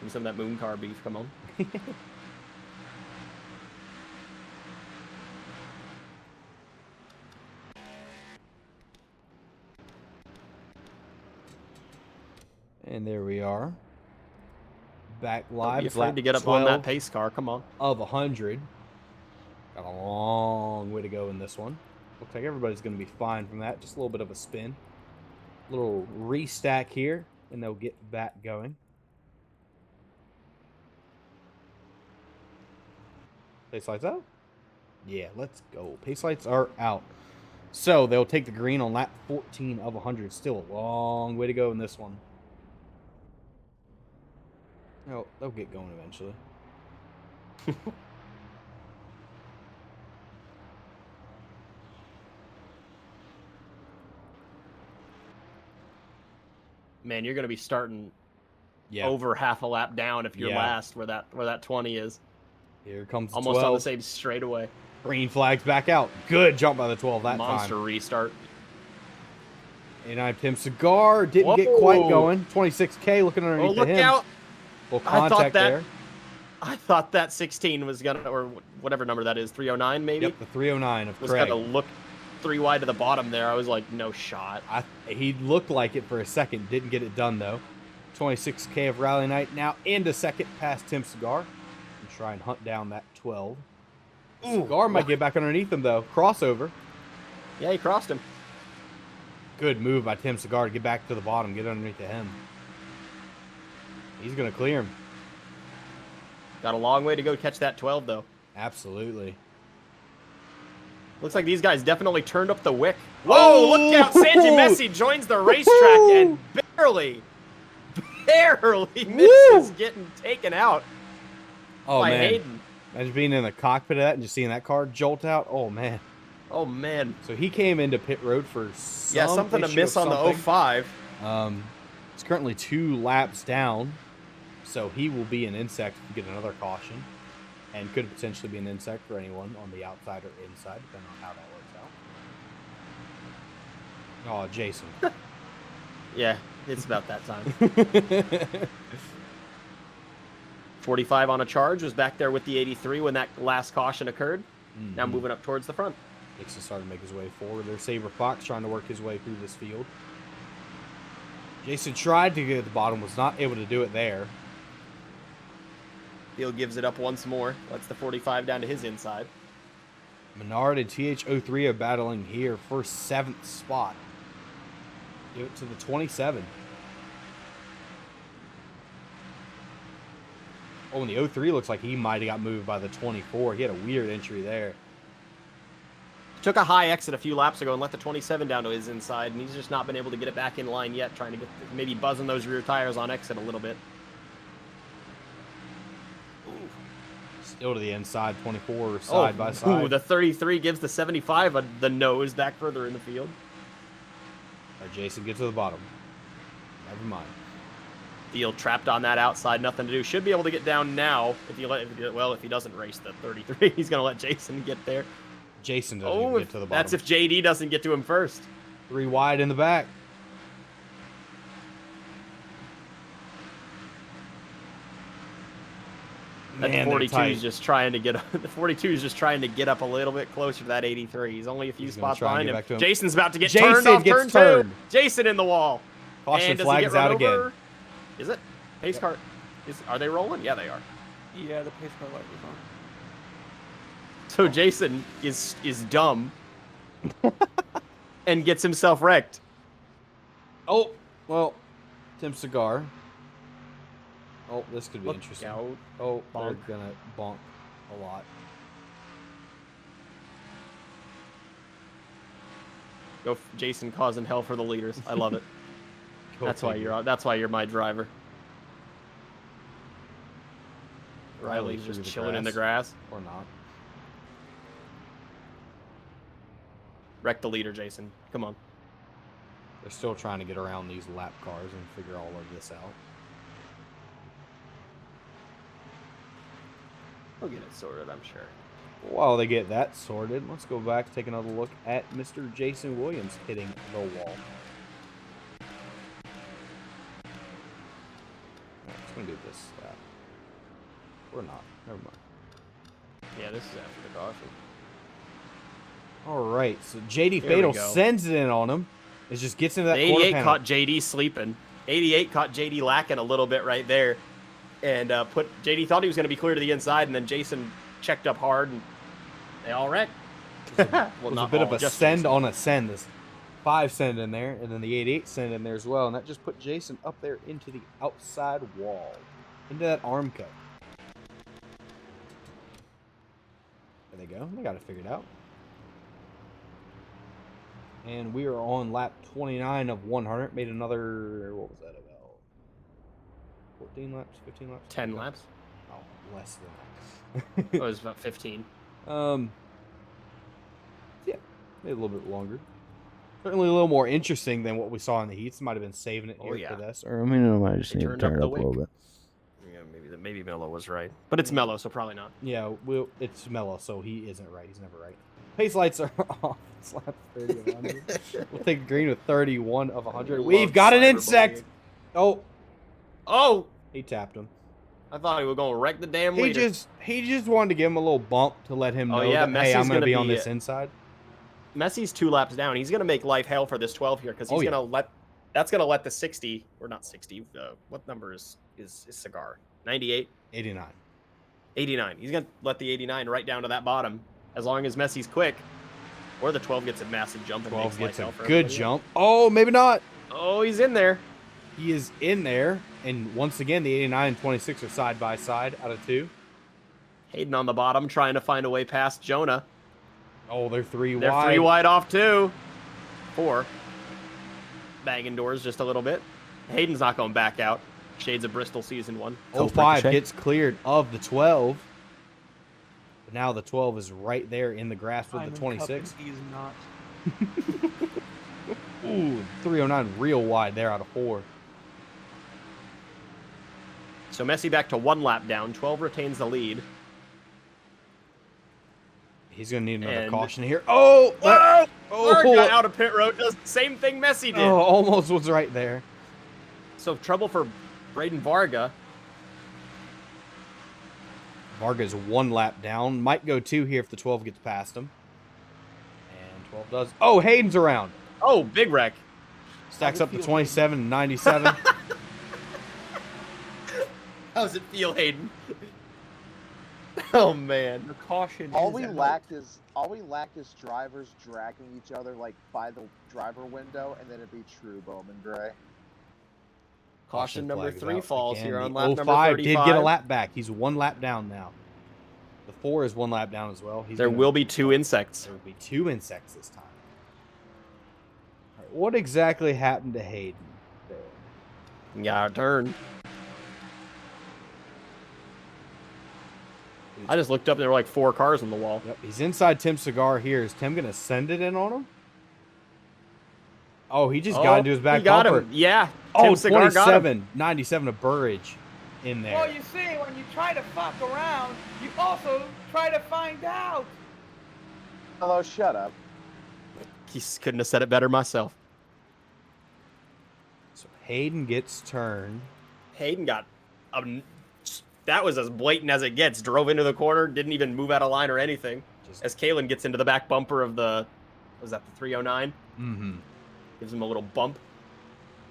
And some of that moon car beef. Come on. And there we are. Back Don't live. be afraid to get up 12 on that pace car. Come on. of 100. Got a long way to go in this one. Looks like everybody's going to be fine from that. Just a little bit of a spin. Little restack here, and they'll get back going. Pace lights out? Yeah, let's go. Pace lights are out. So they'll take the green on lap 14 of 100. Still a long way to go in this one. Oh, they'll get going eventually. Man, you're going to be starting Yeah. over half a lap down if you're Yeah. last where that 20 is. Here comes the Almost 12. on the same straightaway. Green flags back out. Good jump by the 12 that Monster time. restart. 89 Tim Cigar didn't get quite Whoa. going. 26K looking underneath Oh, look him. out. Little I thought contact that- there. I thought that 16 was going to, or whatever number that is, 309 maybe? Yep, the 309 of Was Craig. going to look 3 wide to the bottom there. I was like, no shot. He looked like it for a second. Didn't get it done, though. 26K of Rally Night now into second past Tim Cigar. And try and hunt down that 12. Cigar might get back underneath him, though. Crossover. Yeah, he crossed him. Good move by Tim Cigar to get back to the bottom, get underneath of him. He's going to clear him. Got a long way to go catch that 12, though. Absolutely. Looks like these guys definitely turned up the wick. Whoa, look out. Santi Messi joins the racetrack and barely misses getting taken out Oh, by man. Hayden. Imagine being in the cockpit of that and just seeing that car jolt out. Oh, man. Oh, man. So he came into pit road for Something to miss on the 05. It's currently 2 laps down, so he will be an insect if you get another caution, and could potentially be an insect for anyone on the outside or inside, depending on how that works out. Oh, Jason. Yeah, it's about that time. 45 on a charge, was back there with the 83 when that last caution occurred. Now moving up towards the front. Dixon started to make his way forward. There's Saber Fox trying to work his way through this field. Jason tried to get at the bottom, was not able to do it there. Field gives it up once more. Lets the 45 down to his inside. Menard and TH03 are battling here for 7th spot. Give it to the 27. Oh, and the 03 looks like he might have got moved by the 24. He had a weird entry there. Took a high exit a few laps ago and let the 27 down to his inside, and he's just not been able to get it back in line yet, trying to get maybe buzzing those rear tires on exit a little bit. Still to the inside, 24 side by side. Ooh, the 33 gives the 75 the nose back further in the field. Jason, get to the bottom. Never mind. Field trapped on that outside, nothing to do. Should be able to get down now if he doesn't race the 33. He's going to let Jason get there. Jason doesn't even get to the bottom. That's if JD doesn't get to him first. 3 wide in the back. That 42 is just trying to get the 42 is just trying to get up a little bit closer to that 83. He's only a few spots behind him. Jason's about to get turned off turn 2. Jason in the wall. Caution and does flag he get is run out over? again. Is it? Pace car. Are they rolling? Yeah, they are. Yeah, the pace car light was on. So Jason is dumb and gets himself wrecked. Oh, well, Tim Cigar. Oh, this could be Look interesting. out. Oh, Bonk. they're going to bonk a lot. Go Jason causing hell for the leaders. I love it. That's why you're my driver. Riley's through just the chilling in the grass. Or not. Wreck the leader, Jason. Come on. They're still trying to get around these lap cars and figure all of this out. We'll get it sorted, I'm sure. While they get that sorted, let's go back and take another look at Mr. Jason Williams hitting the wall. Let's gonna do this. Or not. Never mind. Yeah, this is after the caution. All right, so JD Here we Fatal go. sends it in on him. It just gets into that The quarter 88 panel. caught JD sleeping. 88 caught JD lacking a little bit right there. And JD thought he was going to be clear to the inside, and then Jason checked up hard, and they all wrecked. Well, It was a not bit all, of a just send Jason. on a send. This 5 send in there, and then the 88 send in there as well, and that just put Jason up there into the outside wall, into that arm cut. There they go. They got it figured out. And we are on lap 29 of 100. Made another, what was that about? 14 laps, 15 laps? 10 laps. Oh, less than It was about 15. that. Yeah, maybe a little bit longer. Certainly a little more interesting than what we saw in the heats. Might have been saving it Oh, here yeah. for this. Or I mean, I might just They need to turned turn up it the up a little wick. bit. Yeah, maybe Mello was right. But it's Mello, so probably not. Yeah, it's Mello, so he isn't right. He's never right. Pace lights are off. Slap 30 of 100. We'll take green with 31 of 100. Love We've got an cyberbullying. insect. Oh, Oh! he tapped him. I thought he was going to wreck the damn leader. He just wanted to give him a little bump to let him know yeah, that, hey, I'm Messi's going to gonna be on be- this inside. Messi's 2 laps down. He's going to make life hell for this 12 here because he's Oh, yeah. going to let... That's going to let the 60... Or not 60. What number is Cigar? 98? 89. 89. He's going to let the 89 right down to that bottom as long as Messi's quick. Or the 12 gets a massive jump and 12 makes gets life hell a for good everybody jump. Oh, maybe not. else. Oh, he's in there. He is in there. And once again, the 89 and 26 are side by side out of 2. Hayden on the bottom trying to find a way past Jonah. Oh, they're 3 They're wide. 3 wide off too. 4. Banging doors just a little bit. Hayden's not going back out. Shades of Bristol season 1. 05 gets cleared of the 12. But now the 12 is right there in the grasp with the 26. He's not. Ooh, 309 real wide there out of 4. So Messi back to 1 lap down. 12 retains the lead. He's going to need another And- caution here. Oh! Whoa! Oh! Varga out of pit road does the same thing Messi did. Oh, almost was right there. So trouble for Braden Varga. Varga's 1 lap down. Might go 2 here if the 12 gets past him. And 12 does. Oh, Hayden's around. Oh, big wreck. Stacks up to 27 and 97. How's it feel, Hayden? Oh man. The caution. All is we out. lacked is drivers dragging each other like by the driver window, and then it'd be true Bowman Gray. Caution number flag is 3 out falls again. here on The lap number 05 35. did get a lap back. He's 1 lap down now. The 4 is 1 lap down as well. There will be 2 insects. There will be 2 insects this time. All right, what exactly happened to Hayden there? Yeah, turn. I just looked up and there were like 4 cars on the wall. Yep, he's inside Tim Cigar here. Is Tim going to send it in on him? Oh, he just got into his back he got bumper. him. Yeah. Oh, Tim Cigar got him. 27, 97 of Burridge in there. Well, you see, when you try to fuck around, you also try to find out. Hello, shut up. He couldn't have said it better myself. So Hayden gets turned. Hayden got that was as blatant as it gets. Drove into the corner, didn't even move out of line or anything. Just, As Kalen gets into the back bumper of the, was that the 309? mm-hmm. Gives him a little bump.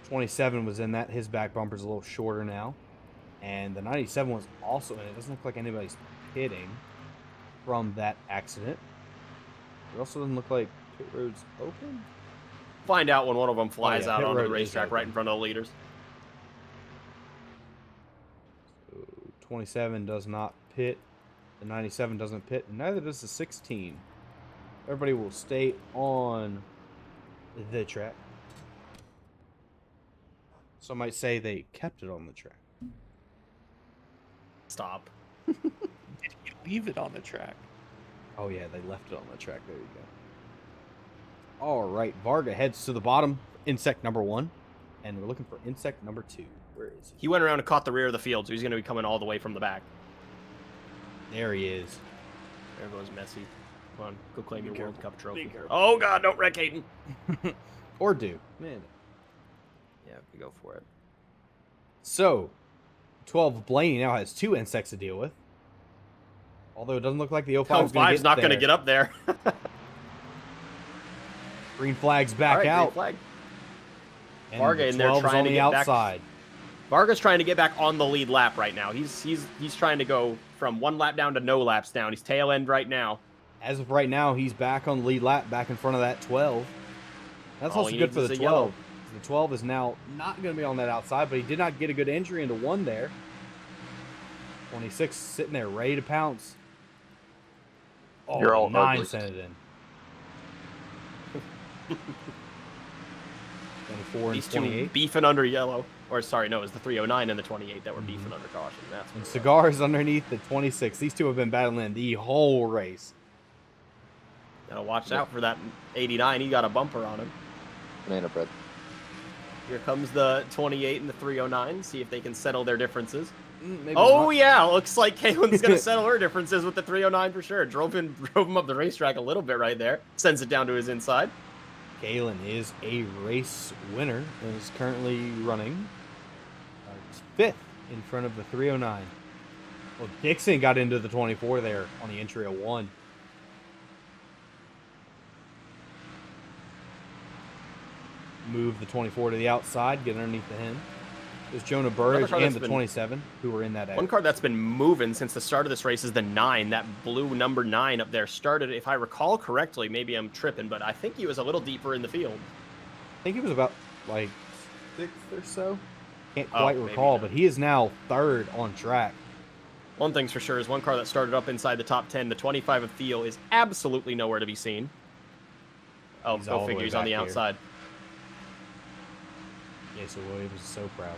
27 was in that. His back bumper's a little shorter now. And the 97 was also in it. Doesn't look like anybody's pitting from that accident. It also doesn't look like pit road's open. Find out when one of them flies yeah, out pit onto the road is racetrack right open. in front of the leaders. So 27 does not pit. The 97 doesn't pit. And neither does the 16. Everybody will stay on the track. Some might say they kept it on the track. Stop. Did he leave it on the track? Oh, yeah, they left it on the track. There you go. All right, Varga heads to the bottom, insect number 1. And we're looking for insect number 2. Where is he? He went around and caught the rear of the field, so he's going to be coming all the way from the back. There he is. There goes Messi. Come on, go claim your World Cup trophy. careful. Oh God, don't wreck Hayden. Or do. Man. Yeah, we go for it. So, 12 Blaney now has 2 insects to deal with. Although it doesn't look like the 05 is going to 5's get not going to there. get up there. Green flag's back All right, out. green flag. And Varga the in there 12's trying on to the get back. outside. Varga's trying to get back on the lead lap right now. He's trying to go from 1 lap down to no laps down. He's tail end right now. As of right now, he's back on the lead lap, back in front of that 12. That's All also he good needs for is the a 12. yellow. The 12 is now not going to be on that outside, but he did not get a good entry into 1 there. 26 sitting there ready to pounce. Oh, You're all 9 ugly. sent it in. 24 These and two 28. beefing under yellow. Or sorry, no, it was the 309 and the 28 that were beefing under caution. That's And what it was. Cigars underneath the 26. These two have been battling the whole race. Gotta watch out for that 89. He got a bumper on him. Banana bread. Here comes the 28 and the 309. See if they can settle their differences. Maybe Oh not. yeah, looks like Kaylin's gonna settle her differences with the 309 for sure. Drove him up the racetrack a little bit right there. Sends it down to his inside. Kalen is a race winner and is currently running 5th in front of the 309. Well, Dixon got into the 24 there on the entry of 1. Move the 24 to the outside, get underneath the him. There's Jonah Burridge car and that's the been- 27 who were in that One car that's been moving since the start of this race is the 9. That blue number 9 up there started, if I recall correctly, maybe I'm tripping, but I think he was a little deeper in the field. I think he was about like 6th or so. Can't Oh, quite maybe recall, not. but he is now 3rd on track. One thing's for sure is one car that started up inside the top 10, the 25 of Theo, is absolutely nowhere to be seen. Oh, He's all go the figure, way he's on back the here. outside. Jason Williams is so proud.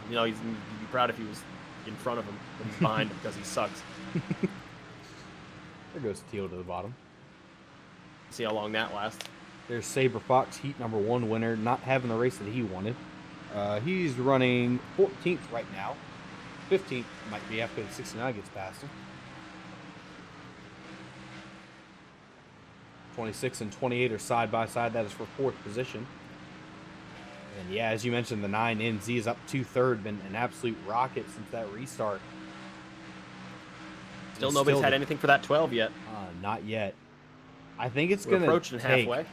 You know, he'd be proud if he was in front of him, but he's behind him because he sucks. There goes Teal to the bottom. See how long that lasts. There's Saber Fox, heat number 1 winner, not having the race that he wanted. He's running 14th right now. 15th might be after the 69 gets past him. 26 and 28 are side by side. That is for 4th position. And yeah, as you mentioned, the 9NZ is up 2/3, been an absolute rocket since that restart. Still And nobody's still had the- anything for that 12 yet. Not yet. I think it's We're going to approaching take halfway.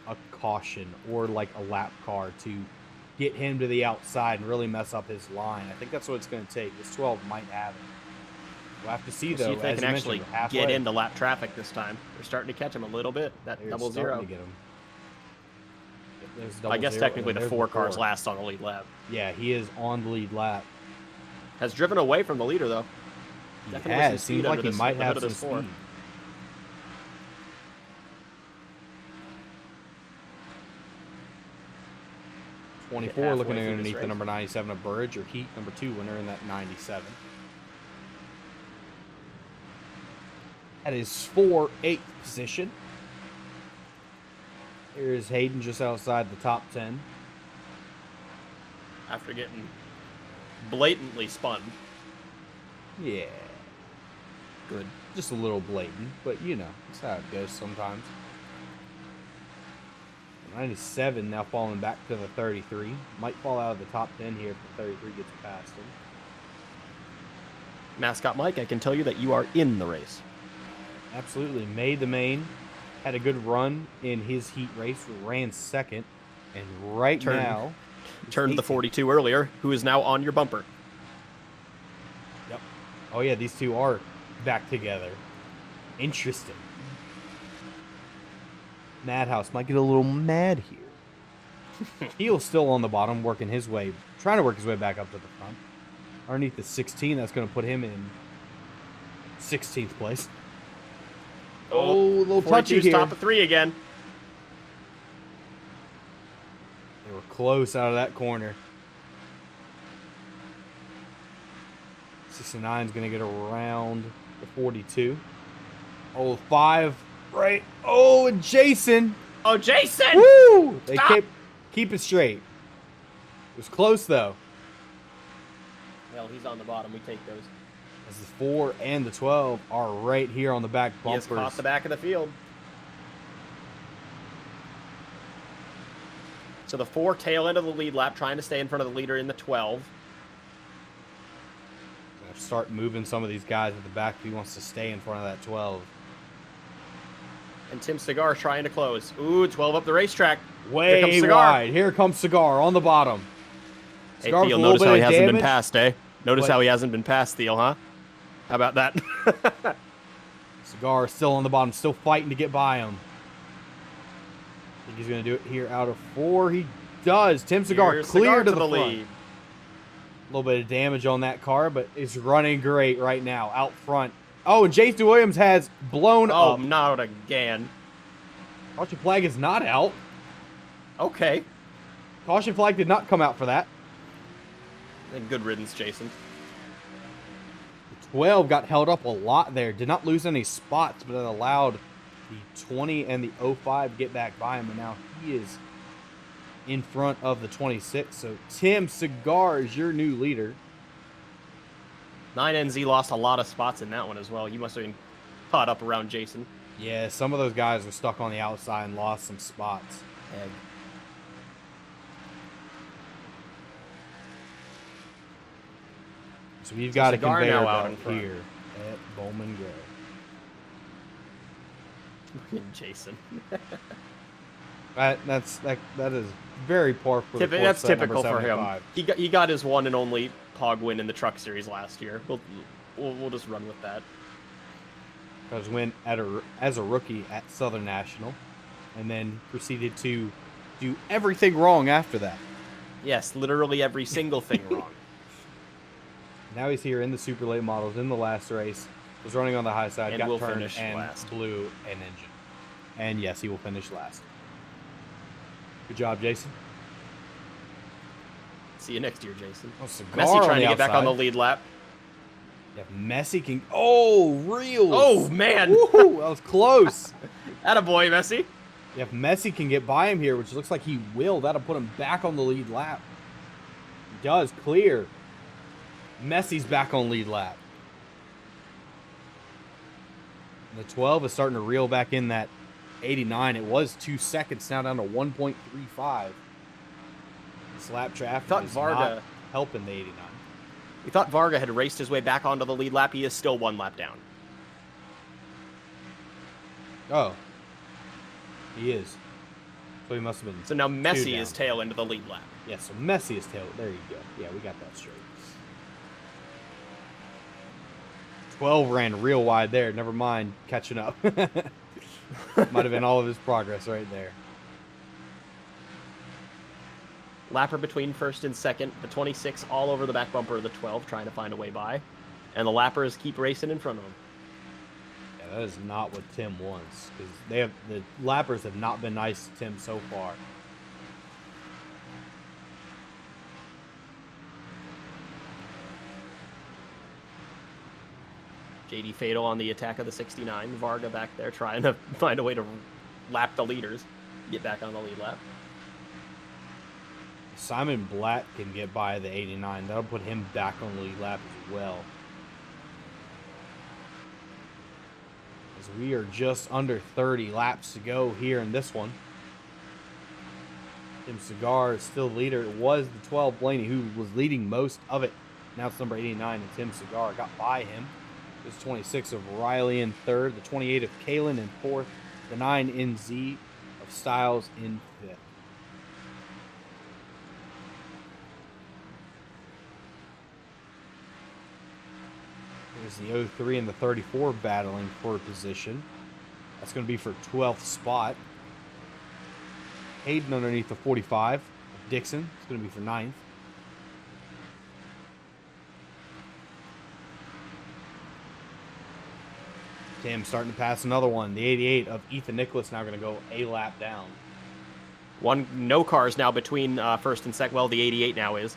a caution or like a lap car to get him to the outside and really mess up his line. I think that's what it's going to take. This 12 might have it. We'll have to see, We'll though. see if they as can you actually mentioned, we're halfway. get into lap traffic this time. They're starting to catch him a little bit. That They're double starting zero. to get him. Yep, there's double I guess zero, technically and the there's 4 cars 4. last on the lead lap. Yeah, he is on the lead lap. Has driven away from the leader though. He Definitely some has. speed Seems like under he this- might the hood have of some this 4. speed. 24 halfway looking through this underneath the race. number 97 of Burridge, or Heat number 2 winner in that 97. That is for 8th position. Here's Hayden just outside the top 10. After getting blatantly spun. Yeah, Good. just a little blatant, but you know, that's how it goes sometimes. 97 now falling back to the 33. Might fall out of the top 10 here if the 33 gets past him. Mascot Mike, I can tell you that you are in the race. Absolutely. Made the main. Had a good run in his heat race. Ran 2nd. And right Turned- now... he's Turned the 18th. 42 earlier, who is now on your bumper. Yep. Oh, yeah. These two are back together. Interesting. Madhouse might get a little mad here. Heel's still on the bottom, working his way, trying to work his way back up to the front. Underneath the 16, that's going to put him in 16th place. Oh, a little touchy 42's here. top of 3 again. They were close out of that corner. 69 is going to get around the 42. Oh, 5 right. Oh, and Jason. Oh, Jason! Woo! They Stop! keep it straight. It was close, though. Well, he's on the bottom. We take those. As the 4 and the 12 are right here on the back He has bumpers. caught the back of the field. So the 4 tail end of the lead lap, trying to stay in front of the leader in the 12. Gonna start moving some of these guys at the back if he wants to stay in front of that 12. And Tim Cigar trying to close. Ooh, 12 up the racetrack. Here Way comes Cigar. wide. Here comes Cigar on the bottom. Hey, Cigar with Theo, a little notice bit how he of hasn't been damage. passed, eh? Notice What? how he hasn't been passed, Theo, huh? How about that? Cigar still on the bottom, still fighting to get by him. Think he's going to do it here out of 4. He does. Tim Cigar Here's clear Cigar to the front. lead. A little bit of damage on that car, but it's running great right now out front. Oh, and Jason Williams has blown Oh, up. not again. Caution flag is not out. Okay. Caution flag did not come out for that. And good riddance, Jason. 12 got held up a lot there. Did not lose any spots, but it allowed the 20 and the 05 to get back by him. And now he is in front of the 26. So Tim Cigar is your new leader. 9NZ lost a lot of spots in that one as well. You must have been caught up around Jason. Yeah, some of those guys were stuck on the outside and lost some spots. Egg. So we've got a Cigar conveyor now out in belt front. here at Bowman Gray. Jason. That is very par for the course. That's at number typical for him. 75. He got his one and only POG win in the Truck Series last year. We'll just run with that. Got his win as a rookie at Southern National, and then proceeded to do everything wrong after that. Yes, literally every single thing wrong. Now he's here in the super late models in the last race. Was running on the high side, And got will turned finish and last. blew an engine. And yes, he will finish last. Good job, Jason. See you next year, Jason. Oh, Cigar Messi on trying the to get back on the outside. lead lap. Yeah, Messi can. Oh, real. Oh, man. Woo, that was close. Attaboy, Messi. Yeah, if Messi can get by him here, which looks like he will, that'll put him back on the lead lap. He does clear. Messi's back on lead lap. And the 12 is starting to reel back in that 89. It was 2 seconds, now down to 1.35. This lap traffic Thought is Varga- not helping the 89. We thought Varga had raced his way back onto the lead lap. He is still 1 lap down. Oh. He is. So he must have been. So now Messi down. is tail into the lead lap. Yeah, so Messi is tail. There you go. Yeah, we got that straight. 12 ran real wide there. Never mind catching up. Might have been all of his progress right there. Lapper between first and second. The 26 all over the back bumper of the 12, trying to find a way by. And the lappers keep racing in front of him. Yeah, that is not what Tim wants, because the lappers have not been nice to Tim so far. JD Fatal on the attack of the 69. Varga back there trying to find a way to lap the leaders. Get back on the lead lap. Simon Black can get by the 89. That'll put him back on the lead lap as well. As we are just under 30 laps to go here in this one. Tim Cigar is still the leader. It was the 12 Blaney who was leading most of it. Now it's number 89, and Tim Cigar got by him. This 26 of Riley in third, the 28 of Kalen in fourth, the 9 NZ of Styles in fifth. There's the 03 and the 34 battling for a position. That's going to be for 12th spot. Hayden underneath the 45. Dixon is going to be for 9th. Tim starting to pass another one. The 88 of Ethan Nicholas now going to go a lap down. No cars now between first and second. Well, the 88 now is.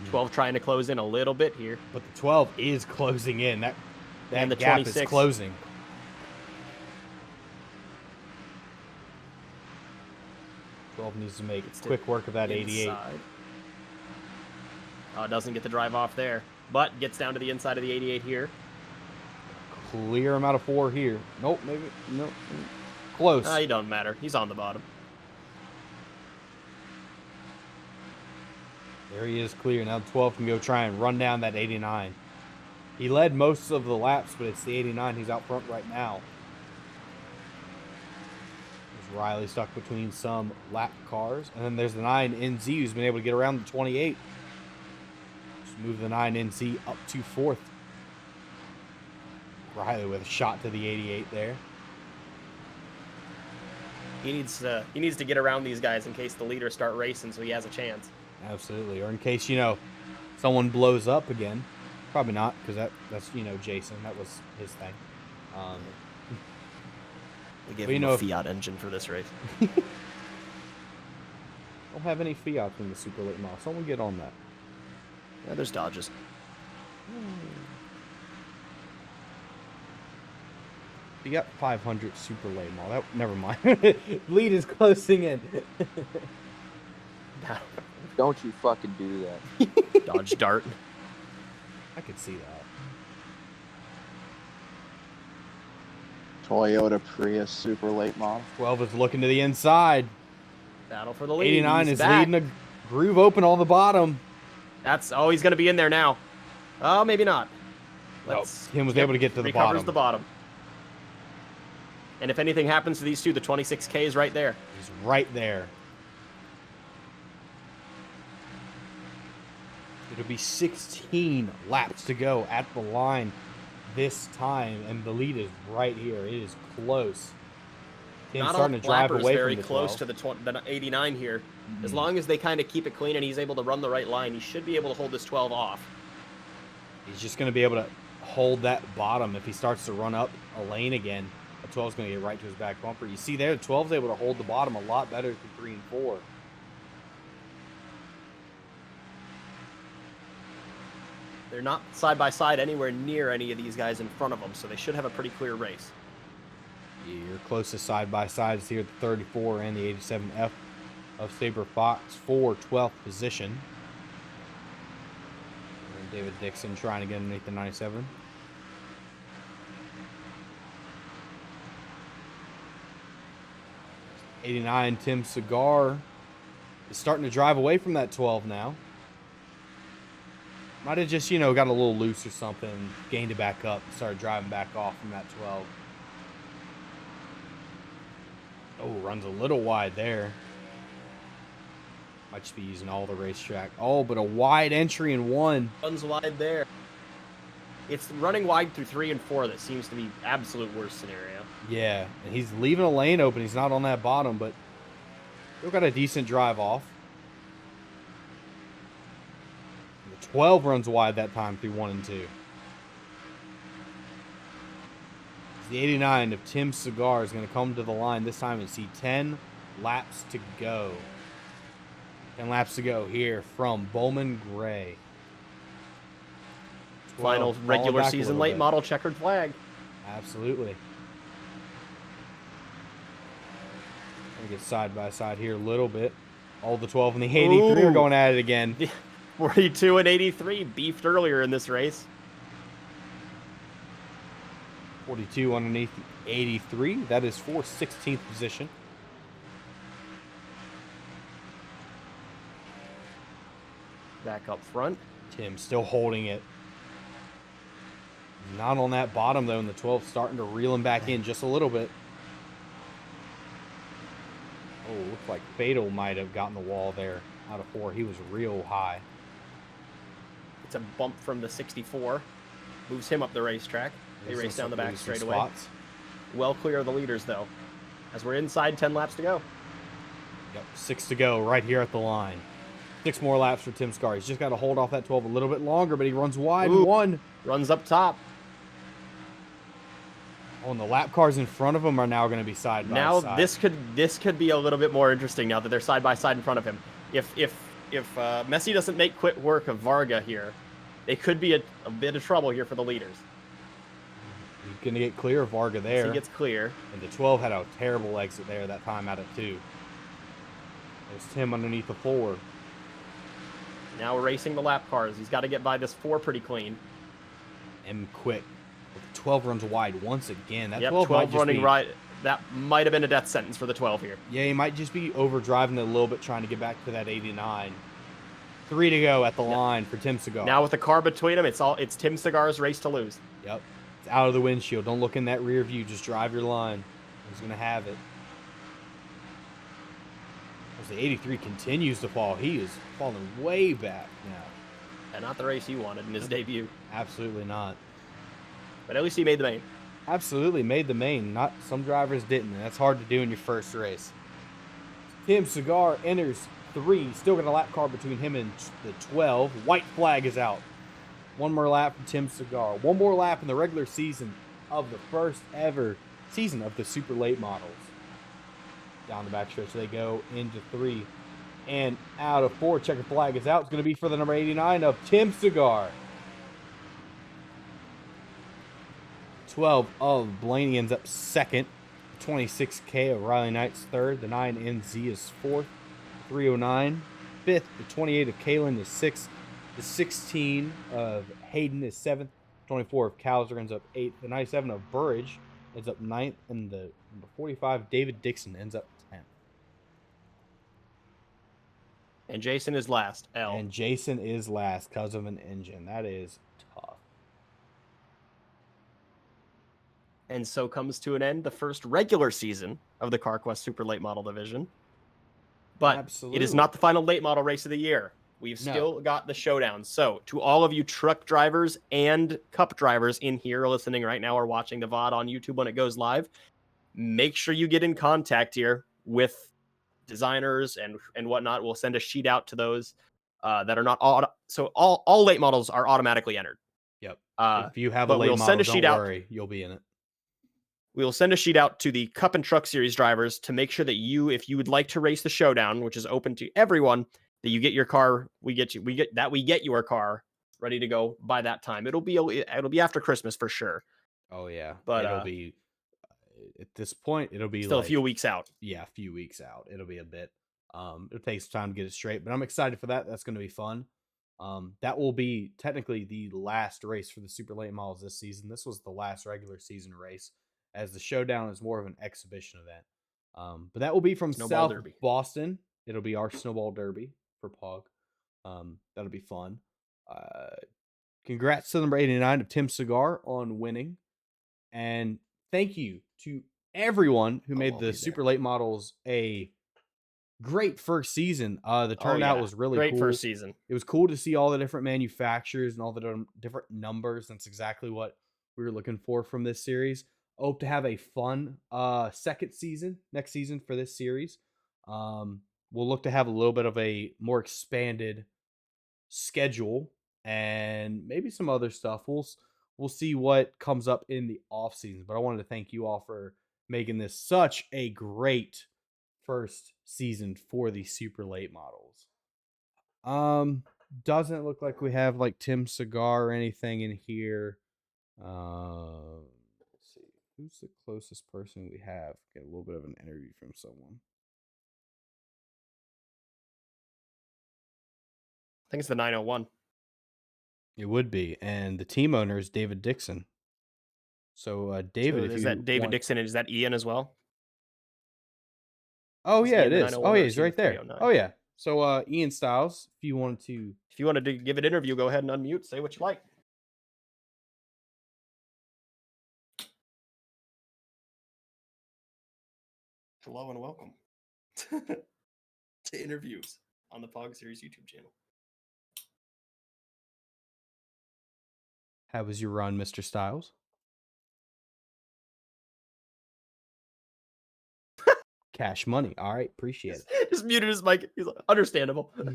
12 trying to close in a little bit here. But the 12 is closing in. That And the gap 26. is closing. Needs to make quick work of that 88. Inside. Oh, doesn't get the drive off there, but gets down to the inside of the 88 here. clear him out of 4 here. Nope, maybe. Nope. Close. He don't matter. He's on the bottom. There he is clear. Now the 12 can go try and run down that 89. He led most of the laps, but it's the 89 he's out front right now. There's Riley stuck between some lap cars. And then there's the 9 NZ who's been able to get around the 28. Just move the 9 NZ up to 4th. Riley with a shot to the 88 there. He needs to get around these guys in case the leaders start racing, so he has a chance. Absolutely. Or in case, someone blows up again. Probably not, because that's Jason. That was his thing. We gave him a Fiat engine for this race. Don't have any Fiat in the super late model. Someone get on that. Yeah, there's Dodges. You got 500 super late model. Never mind. Lead is closing in. Don't you fucking do that. Dodge Dart. I could see that. Toyota Prius super late model. 12 is looking to the inside. Battle for the lead. 89 He's is back. leading a groove open on the bottom. He's going to be in there now. Oh, maybe not. Tim was able to get to the recovers bottom. the bottom. And if anything happens to these two, the 26K is right there. He's right there. It'll be 16 laps to go at the line this time, and the lead is right here. It is close. Tim's starting to drive away very from the close 12. to the 89 here. As long as they kind of keep it clean and he's able to run the right line, he should be able to hold this 12 off. He's just going to be able to hold that bottom. If he starts to run up a lane again, the 12 is going to get right to his back bumper. You see there, the 12 is able to hold the bottom a lot better than 3 and 4. They're not side by side anywhere near any of these guys in front of them, so they should have a pretty clear race. Your closest side by side is here at the 34 and the 87F of Saber Fox for 12th position. And David Dixon trying to get underneath the 97. '89 Tim Cigar is starting to drive away from that 12 now. Might have just, got a little loose or something, gained it back up, and started driving back off from that 12. Oh, runs a little wide there. Might just be using all the racetrack. Oh, but a wide entry in 1. Runs wide there. It's running wide through 3 and 4 that seems to be absolute worst scenario. Yeah, and he's leaving a lane open. He's not on that bottom, but still got a decent drive off. And the 12 runs wide that time through 1 and 2. The 89 of Tim Cigar is going to come to the line this time and see 10 laps to go. 10 laps to go here from Bowman Gray. Final regular season late model checkered flag. Absolutely. Gonna get side by side here a little bit. All the 12 and the 83 are going at it again. 42 and 83 beefed earlier in this race. 42 underneath the 83. That is for 16th position. Back up front. Tim still holding it. Not on that bottom, though, and the 12 starting to reel him back in just a little bit. Oh, looks like Fatal might have gotten the wall there out of 4. He was real high. It's a bump from the 64. Moves him up the racetrack. They race down the back straight away. Well clear of the leaders, though, as we're inside 10 laps to go. Yep, 6 to go right here at the line. 6 more laps for Tim Cigar. He's just got to hold off that 12 a little bit longer, but he runs wide. Ooh. 1. Runs up top. Oh, and the lap cars in front of him are now going to be side by Now side. this could be a little bit more interesting now that they're side by side in front of him. If Messi doesn't make quick work of Varga here, they could be a bit of trouble here for the leaders. He's going to get clear of Varga there. He gets clear. And the 12 had a terrible exit there that time out of 2. There's Tim underneath the 4. Now we're racing the lap cars. He's got to get by this 4 pretty clean. And quick. The 12 runs wide once again. That Yep, 12 might just running be, right. That might have been a death sentence for the 12 here. Yeah, he might just be overdriving it a little bit, trying to get back to that 89. 3 to go at the line for Tim Segar. Now with the car between them, it's Tim Segar's race to lose. Yep. It's out of the windshield. Don't look in that rear view. Just drive your line. He's going to have it. As the 83 continues to fall, he is falling way back now. And not the race he wanted in his debut. Absolutely not. But at least he made the main. Absolutely made the main. Not some drivers didn't, and that's hard to do in your first race. Tim Segar enters 3. Still got a lap car between him and the 12. White flag is out. One more lap for Tim Segar. One more lap in the regular season of the first ever season of the super late models. Down the backstretch they go into 3. And out of 4, checker flag is out. It's going to be for the number 89 of Tim Segar. 12 of Blaney ends up second. 26K of Riley Knight's third. The 9NZ is fourth. 309 fifth. The 28 of Kalen is sixth. The 16 of Hayden is seventh. 24 of Cowser ends up eighth. The 97 of Burridge ends up ninth. And the number 45, David Dixon, ends up 10th. And Jason is last. L. And Jason is last because of an engine. That is tough. And so comes to an end the first regular season of the Carquest Super Late Model Division. But Absolutely. it is not the final late model race of the year. We've still got the showdown. So to all of you truck drivers and cup drivers in here listening right now or watching the VOD on YouTube when it goes live, make sure you get in contact here with designers and whatnot. We'll send a sheet out to those that are not so all late models are automatically entered. Yep. If you have a but late we'll model, send a don't sheet out. worry. You'll be in it. We will send a sheet out to the Cup and Truck Series drivers to make sure that if you would like to race the showdown, which is open to everyone, that you get your car. We get your car ready to go by that time. It'll be after Christmas for sure. Oh yeah, but it'll be at this point. It'll be still like, a few weeks out. Yeah, a few weeks out. It'll be a bit. It takes time to get it straight, but I'm excited for that. That's going to be fun. That will be technically the last race for the super late models this season. This was the last regular season race, as the showdown is more of an exhibition event. But that will be from Snowball South Derby. Boston. It'll be our Snowball Derby for POG. That'll be fun. Congrats to number 89 of Tim Segar on winning. And thank you to everyone who made the super late models a great first season. The turnout was really great cool. First season. It was cool to see all the different manufacturers and all the different numbers. That's exactly what we were looking for from this series. Hope to have a fun second season next season for this series. We'll look to have a little bit of a more expanded schedule and maybe some other stuff. We'll see what comes up in the off season. But I wanted to thank you all for making this such a great first season for the super late models. Doesn't look like we have like Tim Segar or anything in here. Let's see. Who's the closest person we have? Get a little bit of an interview from someone. I think it's the 901. It would be. And the team owner is David Dixon. So, David, is that David Dixon and is that Ian as well? Oh, Is yeah, Ian it the is. 901 Oh, or yeah, is he's he the right there. 309? Oh, yeah. So, Ian Stiles, if you wanted to give an interview, go ahead and unmute. Say what you like. Hello and welcome to interviews on the POG Series YouTube channel. How was your run, Mr. Stiles? Cash money. All right, appreciate it. Just muted his mic. He's like, understandable. Yeah,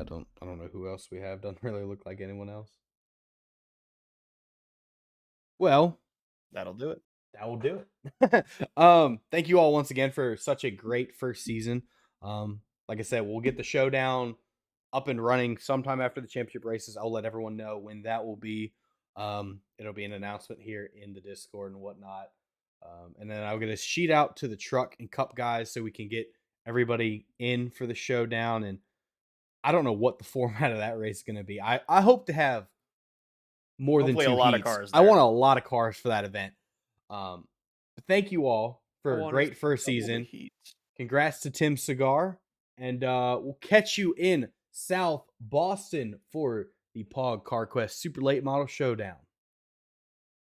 I don't know who else we have. Doesn't really look like anyone else. Well, that'll do it. That will do it. Thank you all once again for such a great first season. Like I said, we'll get the showdown up and running sometime after the championship races. I'll let everyone know when that will be. It'll be an announcement here in the Discord and whatnot. And then I'll get a sheet out to the truck and cup guys so we can get everybody in for the showdown and I don't know what the format of that race is going to be. I hope to have more Hopefully than a two lot of heats. cars I there. want a lot of cars for that event. But thank you all I for a want great us to first double the season. heats. Congrats to Tim Cigar. And we'll catch you in South Boston for the POG Carquest Super Late Model Showdown.